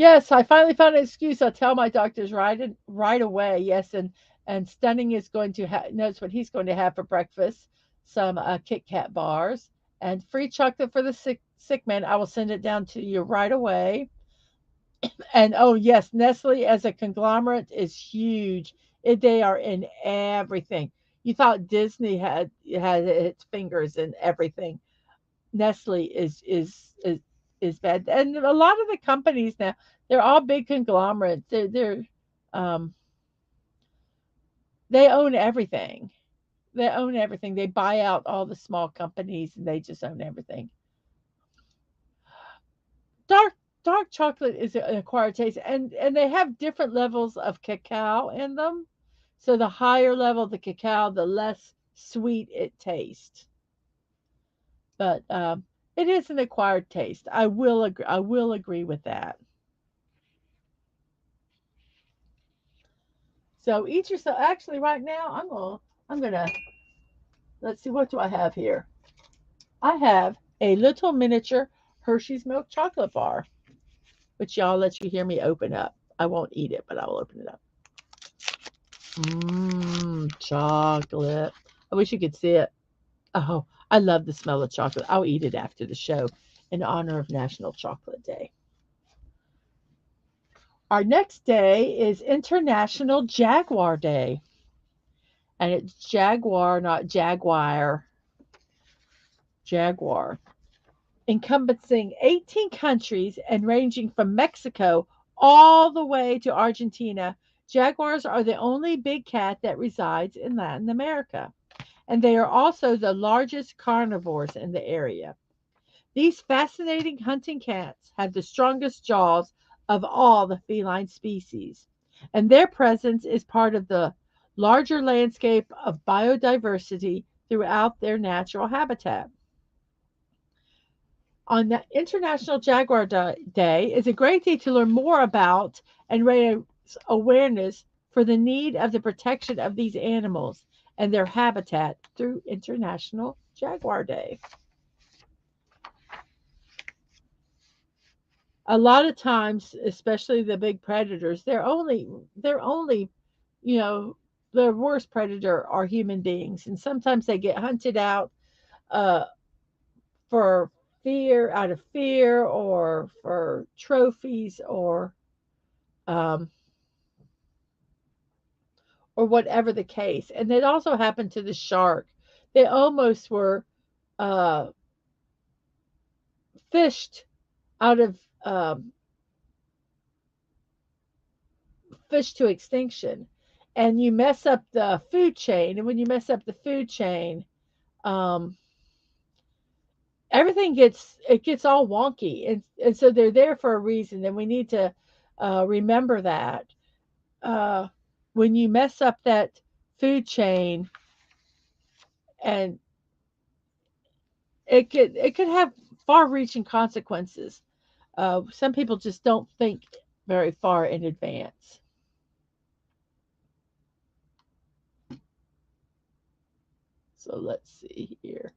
Yes, I finally found an excuse. I'll tell my doctors right away. Yes, and Stunning is going to knows what he's going to have for breakfast. Some Kit Kat bars and free chocolate for the sick man. I will send it down to you right away. And oh yes, Nestle as a conglomerate is huge. They are in everything. You thought Disney had its fingers in everything. Nestle is bad, and a lot of the companies now they're all big conglomerates. Um, they own everything. They own everything. They buy out all the small companies, and they just own everything. Dark chocolate is an acquired taste, and they have different levels of cacao in them. So the higher level the cacao, the less sweet it tastes. But it is an acquired taste. I will agree. I will agree with that. So eat yourself. Actually, right now I'm gonna let's see, what do I have here? I have a little miniature Hershey's milk chocolate bar, which y'all let you hear me open up. I won't eat it, but I will open it up. Mmm, chocolate. I wish you could see it. Oh, I love the smell of chocolate. I'll eat it after the show in honor of National Chocolate Day. Our next day is International Jaguar Day. And it's Jaguar, not Jaguar. Jaguar. Encompassing 18 countries and ranging from Mexico all the way to Argentina. Jaguars are the only big cat that resides in Latin America, and they are also the largest carnivores in the area. These fascinating hunting cats have the strongest jaws of all the feline species, and their presence is part of the larger landscape of biodiversity throughout their natural habitat. On the International Jaguar Day is a great day to learn more about and raise awareness for the need of the protection of these animals and their habitat through International Jaguar Day. A lot of times, especially the big predators, they're only, you know, the worst predator are human beings, and sometimes they get hunted out uh, for out of fear, or for trophies, um, or whatever the case. And it also happened to the shark. They almost were uh, fished out of fish to extinction. And you mess up the food chain, and when you mess up the food chain, um, everything gets all wonky, and so they're there for a reason, and we need to remember that uh, when you mess up that food chain, and it could have far-reaching consequences. Some people just don't think very far in advance. So let's see here.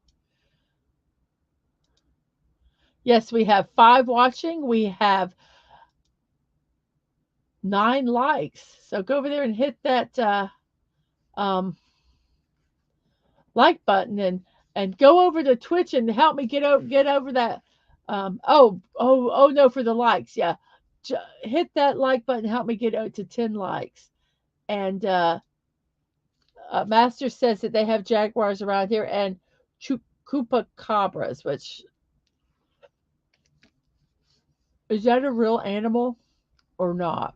Yes, we have 5 watching. We have 9 likes. So go over there and hit that um, like button, and go over to Twitch and help me get over that. Oh no, for the likes, yeah. Hit that like button. Help me get out to 10 likes. And Master says that they have jaguars around here and chupacabras, which is that a real animal or not?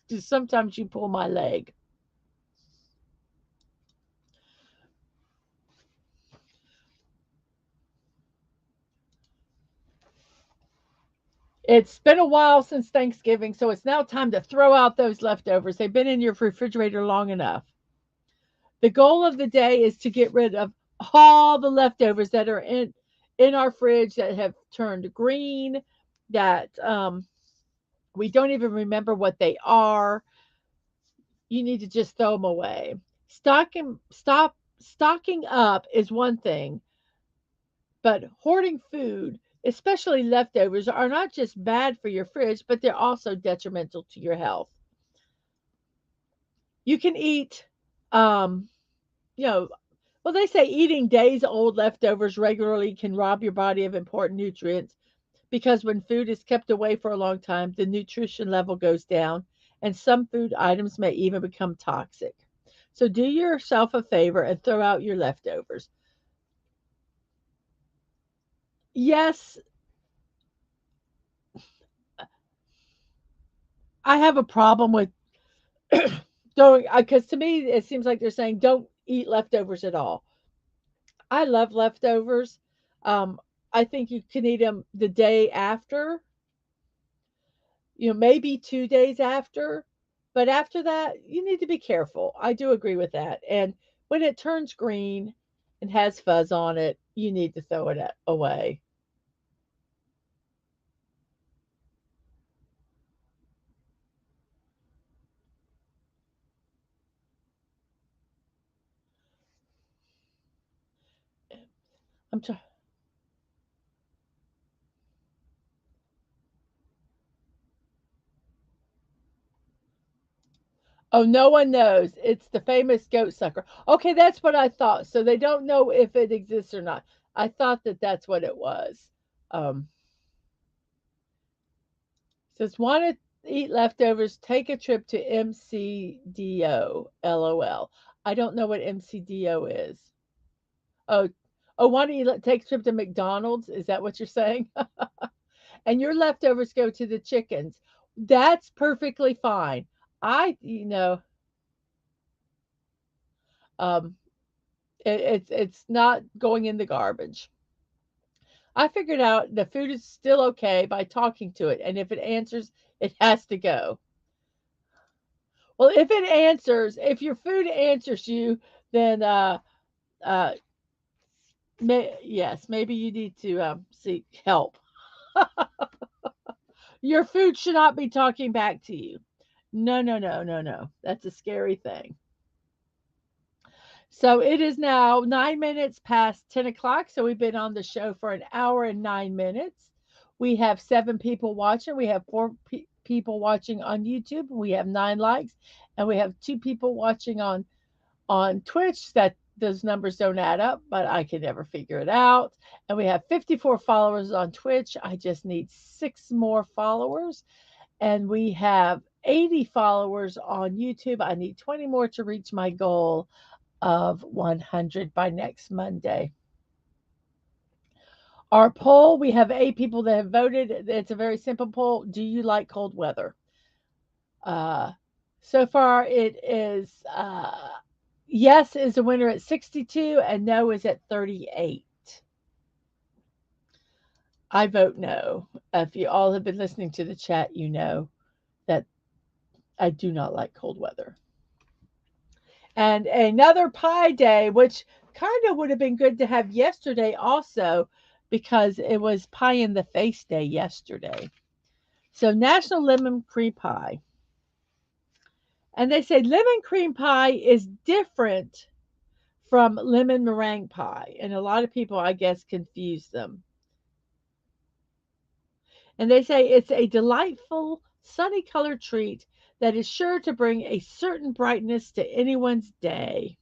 'Cause sometimes you pull my leg. It's been a while since Thanksgiving, so it's now time to throw out those leftovers. They've been in your refrigerator long enough. The goal of the day is to get rid of all the leftovers that are in our fridge that have turned green, that we don't even remember what they are. You need to just throw them away. Stocking up is one thing, but hoarding food, especially leftovers, are not just bad for your fridge, but they're also detrimental to your health. You can eat, um, you know, well, they say eating days old leftovers regularly can rob your body of important nutrients because when food is kept away for a long time, the nutrition level goes down, and some food items may even become toxic. So do yourself a favor and throw out your leftovers. Yes, I have a problem with don't, because to me it seems like they're saying don't eat leftovers at all. I love leftovers. Um, I think you can eat them the day after, maybe 2 days after, but after that, you need to be careful. I do agree with that. And when it turns green and has fuzz on it, you need to throw it away. I'm trying. Oh, no one knows. It's the famous goat sucker. Okay, that's what I thought. So they don't know if it exists or not. I thought that that's what it was. Um, Says, want to eat leftovers? Take a trip to MCDO. LOL. I don't know what MCDO is. Oh, want to take a trip to McDonald's? Is that what you're saying? And your leftovers go to the chickens. That's perfectly fine. I, um, it's not going in the garbage. I figured out the food is still okay by talking to it, and if it answers, it has to go. Well, if your food answers you, then uh, yes, maybe you need to seek help. Your food should not be talking back to you. No, no, no, no, no. That's a scary thing. So it is now 9 minutes past 10 o'clock. So we've been on the show for an hour and 9 minutes. We have 7 people watching. We have four people watching on YouTube. We have 9 likes, and we have 2 people watching on Twitch. That those numbers don't add up, but I can never figure it out. And we have 54 followers on Twitch. I just need 6 more followers. And we have 80 followers on YouTube. I need 20 more to reach my goal of 100 by next Monday. Our poll, we have 8 people that have voted. It's a very simple poll. Do you like cold weather? Uh, so far, it is Yes is the winner at 62 and no is at 38. I vote no. If you all have been listening to the chat, you know that I do not like cold weather. And another pie day, which kind of would have been good to have yesterday also, because it was pie in the face day yesterday. So, National Lemon Cream Pie. And they say lemon cream pie is different from lemon meringue pie. And a lot of people, I guess, confuse them. And they say it's a delightful, sunny colored treat that is sure to bring a certain brightness to anyone's day.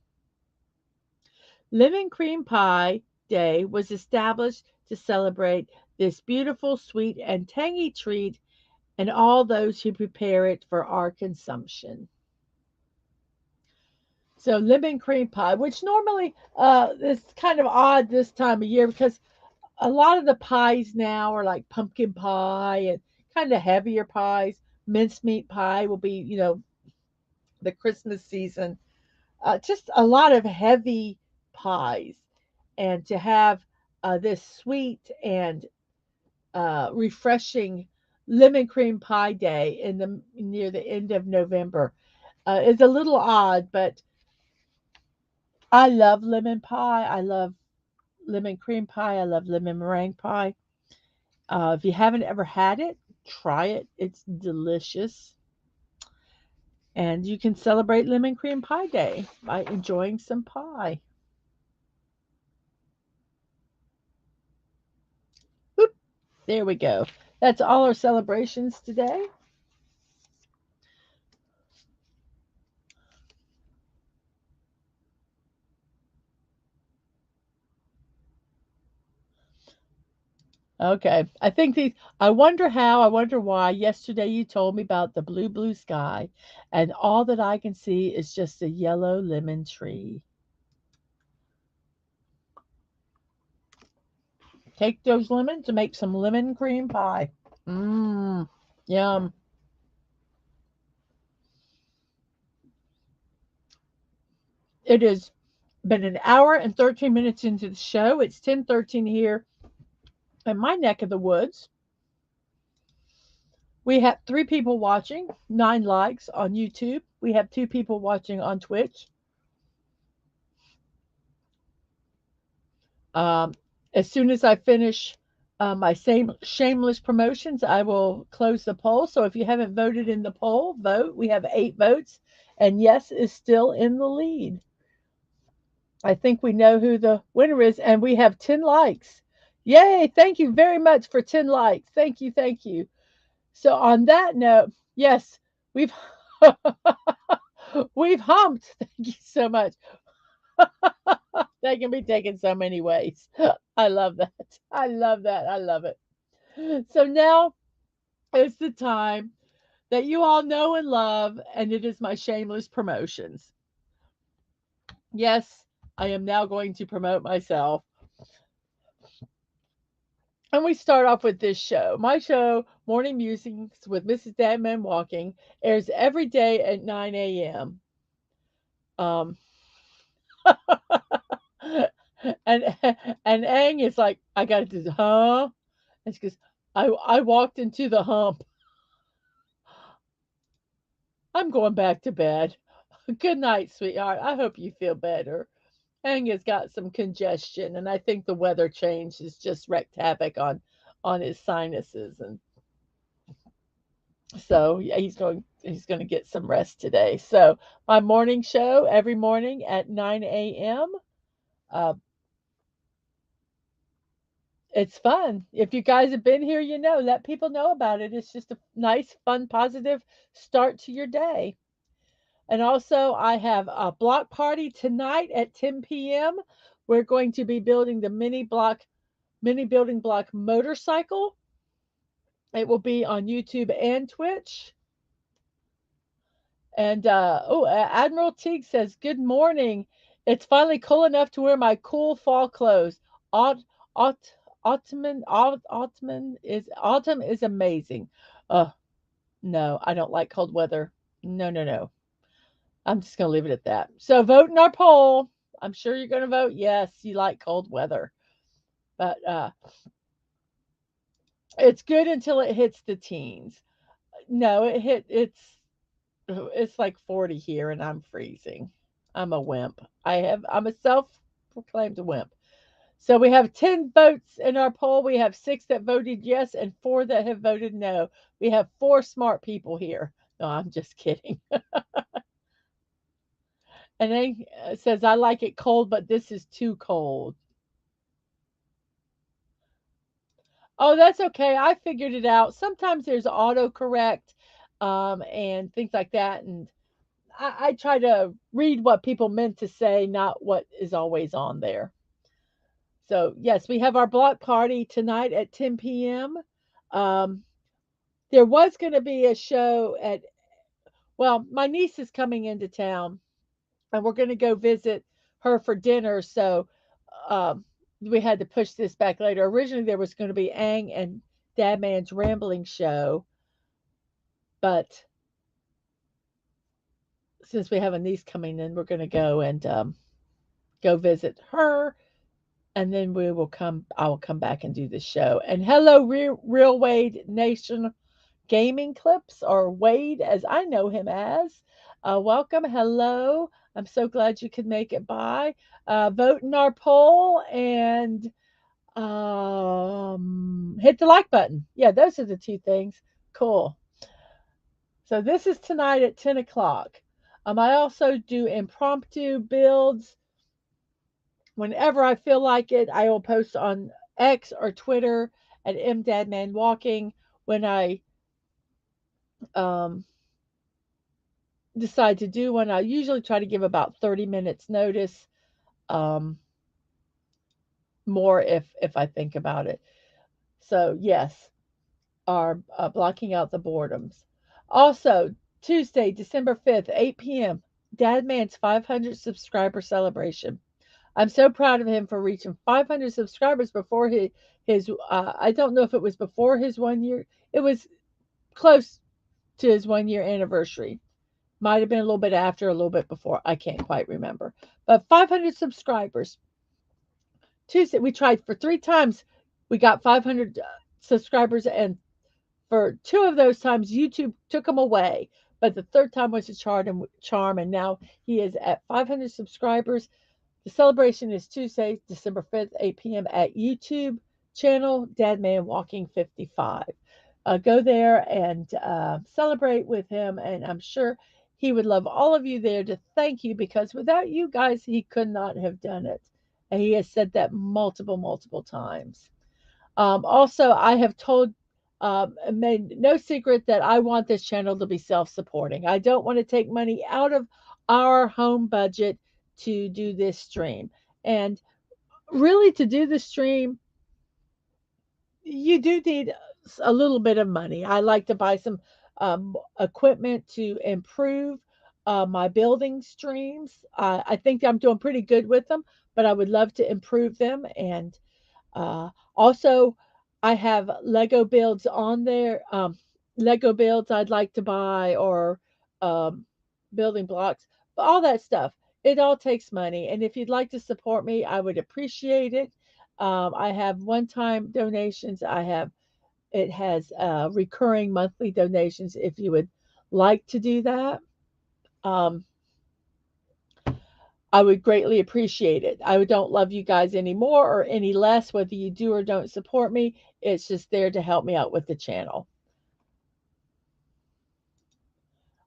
Lemon Cream Pie Day was established to celebrate this beautiful, sweet, and tangy treat and all those who prepare it for our consumption. So, lemon cream pie, which normally is kind of odd this time of year because a lot of the pies now are like pumpkin pie and kind of heavier pies. Mincemeat pie will be, the Christmas season. Just a lot of heavy pies. And to have this sweet and refreshing lemon cream pie day in the near the end of November is a little odd, but I love lemon pie. I love lemon cream pie. I love lemon meringue pie. If you haven't ever had it, try it. It's delicious. And you can celebrate Lemon Cream Pie Day by enjoying some pie. Oop, there we go. That's all our celebrations today. Okay. I think these, I wonder how, I wonder why. Yesterday you told me about the blue, blue sky, and all that I can see is just a yellow lemon tree. Take those lemons and make some lemon cream pie. Mmm, yum. It has been an hour and 13 minutes into the show. It's 10:13 here in my neck of the woods. We have 3 people watching, 9 likes on YouTube. We have 2 people watching on Twitch. Um, as soon as I finish my same shameless promotions, I will close the poll. So if you haven't voted in the poll, vote. We have 8 votes, and yes is still in the lead. I think we know who the winner is, and we have 10 likes. Yay! Thank you very much for 10 likes. Thank you, thank you. So on that note, yes, we've we've humped. Thank you so much. That can be taken so many ways. I love that. I love that. I love it. So now is the time that you all know and love, and it is my shameless promotions. Yes, I am now going to promote myself. And we start off with this show. My show, Morning Musings with Mrs.DadmanWalking, airs every day at 9 a.m. Um, and and Ang is like, I got to do, huh? And she goes, I walked into the hump. I'm going back to bed. Good night, sweetheart. I hope you feel better. Ang has got some congestion, and I think the weather change has just wreaked havoc on his sinuses, and so yeah, he's going to get some rest today. So my morning show every morning at 9 a.m. Uh, it's fun. If you guys have been here, you know, let people know about it. It's just a nice, fun, positive start to your day. And also, I have a block party tonight at 10 p.m. We're going to be building the mini building block motorcycle. It will be on YouTube and Twitch. And Admiral Teague says, "Good morning. It's finally cool enough to wear my cool fall clothes. Aut, aut, autumn is amazing. Uh, no, I don't like cold weather. No, no, no. I'm just going to leave it at that. So vote in our poll. I'm sure you're going to vote yes, you like cold weather. But it's good until it hits the teens. No, it's like 40 here and I'm freezing. I'm a wimp. I'm a self-proclaimed wimp. So we have 10 votes in our poll. We have 6 that voted yes and 4 that have voted no. We have 4 smart people here. No, I'm just kidding. And then says I like it cold, but this is too cold. Oh, that's okay. I figured it out. Sometimes there's autocorrect and things like that. And I try to read what people meant to say, not what is always on there. So, yes, we have our block party tonight at 10 p.m. Um, there was going to be a show well, my niece is coming into town and we're going to go visit her for dinner. So, um, we had to push this back later. Originally, there was going to be Ang and Dadman's Rambling Show, but since we have a niece coming in, we're going to go and go visit her, and then I will come back and do the show. And hello, Real Wade Nation Gaming Clips, or Wade as I know him as. Welcome, hello. I'm so glad you could make it by. Vote in our poll and hit the like button. Yeah, those are the two things. Cool. So this is tonight at 10 o'clock. I also do impromptu builds whenever I feel like it. I will post on X or Twitter at mdadmanwalking when I um, decide to do one. I usually try to give about 30 minutes notice, um, more if I think about it. So yes, are blocking out the boredoms. Also, Tuesday, December 5th, 8 p.m., Dadman's 500 subscriber celebration. I'm so proud of him for reaching 500 subscribers before his I don't know if it was before his 1 year. It was close to his 1 year anniversary. Might have been a little bit after, a little bit before. I can't quite remember. But 500 subscribers. Tuesday, we tried for 3 times. We got 500 subscribers, and for 2 of those times, YouTube took him away. But the third time was a charm, and now he is at 500 subscribers. The celebration is Tuesday, December 5th, 8 p.m. at YouTube channel DadmanWalking55. Go there and celebrate with him, and I'm sure he would love all of you there to thank you because without you guys, he could not have done it. And he has said that multiple, multiple times. Also, I have made no secret that I want this channel to be self supporting. I don't want to take money out of our home budget to do this stream. And really, to do the stream, you do need a little bit of money. I like to buy some equipment to improve my building streams. I think I'm doing pretty good with them, but I would love to improve them. And also, I have Lego builds on there. Lego builds I'd like to buy, or um, building blocks, all that stuff. It all takes money. And if you'd like to support me, I would appreciate it. I have one-time donations. It has recurring monthly donations if you would like to do that. Um, I would greatly appreciate it. I don't love you guys any more or any less, whether you do or don't support me. It's just there to help me out with the channel.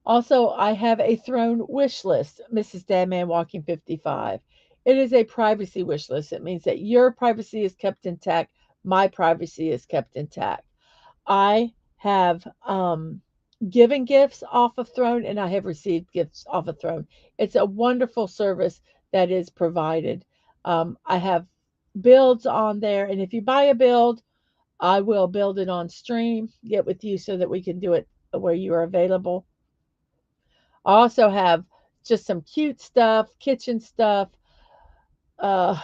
Also, I have a throne wish list, Mrs.DadmanWalking55. It is a privacy wish list. It means that your privacy is kept intact, my privacy is kept intact. I have given gifts off of Throne and I have received gifts off of Throne. It's a wonderful service that is provided. I have builds on there, and if you buy a build, I will build it on stream, get with you so that we can do it where you are available. I also have just some cute stuff, kitchen stuff, uh,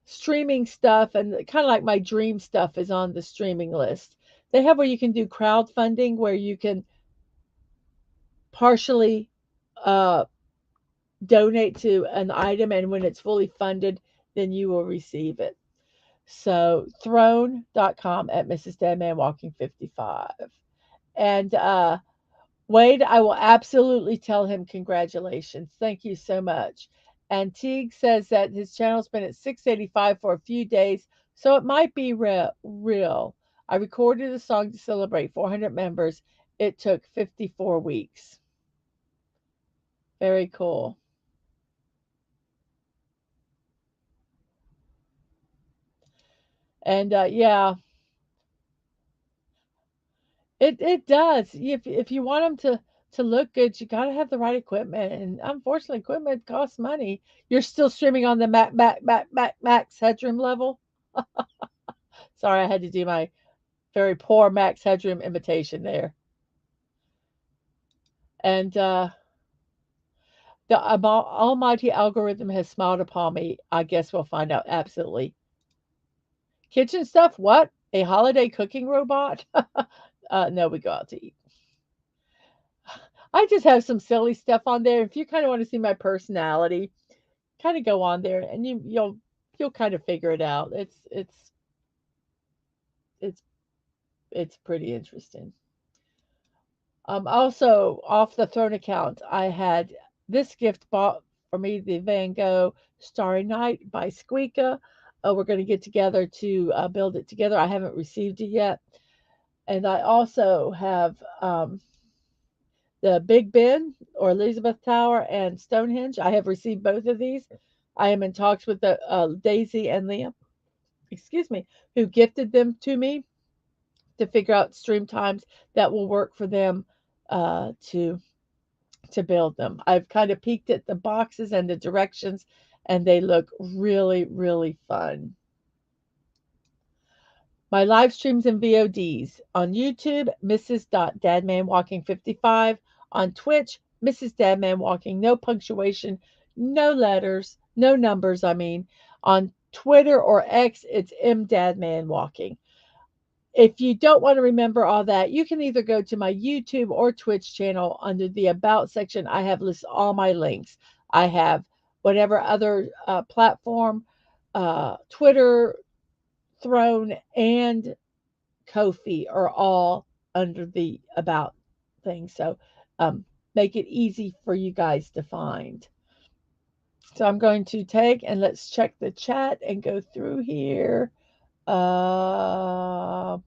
streaming stuff, and kind of like my dream stuff is on the streaming list. They have where you can do crowdfunding, where you can partially uh, donate to an item, and when it's fully funded, then you will receive it. So throne.com at Mrs.DadmanWalking55. And Wade, I will absolutely tell him congratulations. Thank you so much. And Teague says that his channel's been at 685 for a few days, so it might be real. I recorded a song to celebrate 400 members. It took 54 weeks. Very cool. And yeah, it does. If you want them to look good, you got to have the right equipment, and unfortunately, equipment costs money. You're still streaming on the max headroom level. Sorry, I had to do my very poor max headroom imitation there. And the almighty algorithm has smiled upon me. I guess we'll find out. Absolutely. Kitchen stuff? What? A holiday cooking robot? No, we go out to eat. I just have some silly stuff on there. If you kind of want to see my personality, kind of go on there, and you'll kind of figure it out. It's it's pretty interesting. Also off the Throne account, I had this gift bought for me, the Van Gogh Starry Night by Squeaka. We're going to get together to build it together. I haven't received it yet. And I also have the Big Ben or Elizabeth Tower and Stonehenge. I have received both of these. I am in talks with the Daisy and Liam, excuse me, who gifted them to me to figure out stream times that will work for them to build them. I've kind of peeked at the boxes and the directions, and they look really, really fun. My live streams and VODs on YouTube, Mrs.DadmanWalking55, on Twitch, Mrs. Dadman Walking, no punctuation, no letters, no numbers, I mean. On Twitter or X, it's MDadmanWalking. If you don't want to remember all that, you can either go to my YouTube or Twitch channel. Under the About section, I have listed all my links. I have whatever other platform, Twitter, Throne, and Kofi are all under the About thing. So make it easy for you guys to find. So I'm going to take and let's check the chat and go through here. Uh,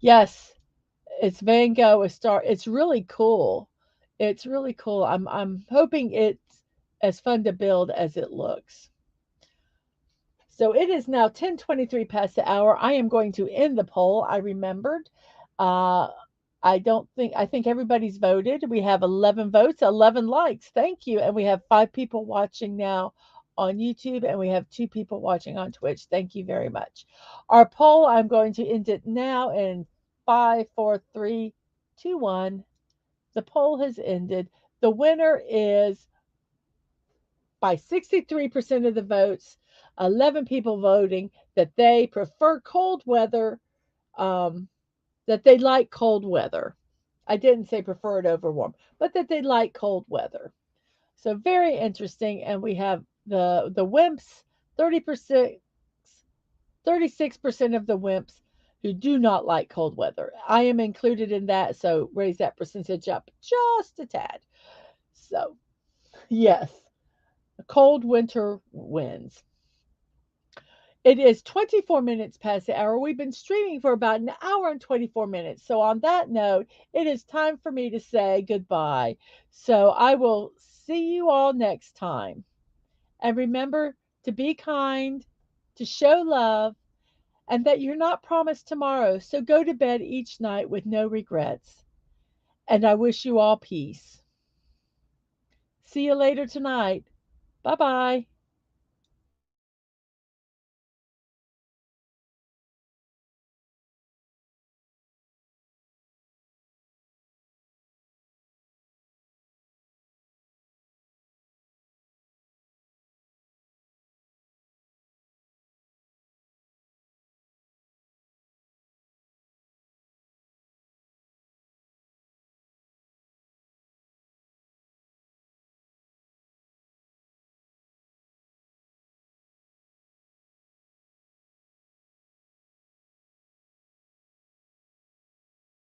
yes, it's Van Gogh, a star. It's really cool. It's really cool. I'm hoping it's as fun to build as it looks. So it is now 10:23 past the hour. I am going to end the poll. I remembered. Uh, I think everybody's voted. We have 11 votes, 11 likes. Thank you. And we have 5 people watching now on YouTube, and we have 2 people watching on Twitch. Thank you very much. Our poll, I'm going to end it now in 5, 4, 3, 2, 1. The poll has ended. The winner is by 63% of the votes, 11 people voting that they prefer cold weather, that they like cold weather. I didn't say prefer it over warm, but that they like cold weather. So very interesting. And we have the wimps, 30%, 36% of the wimps who do not like cold weather. I am included in that, so raise that percentage up just a tad. So, yes, cold winter wins. It is 24 minutes past the hour. We've been streaming for about an hour and 24 minutes. So, on that note, it is time for me to say goodbye. So, I will see you all next time. And remember to be kind, to show love, and that you're not promised tomorrow. So, go to bed each night with no regrets. And I wish you all peace. See you later tonight. Bye bye.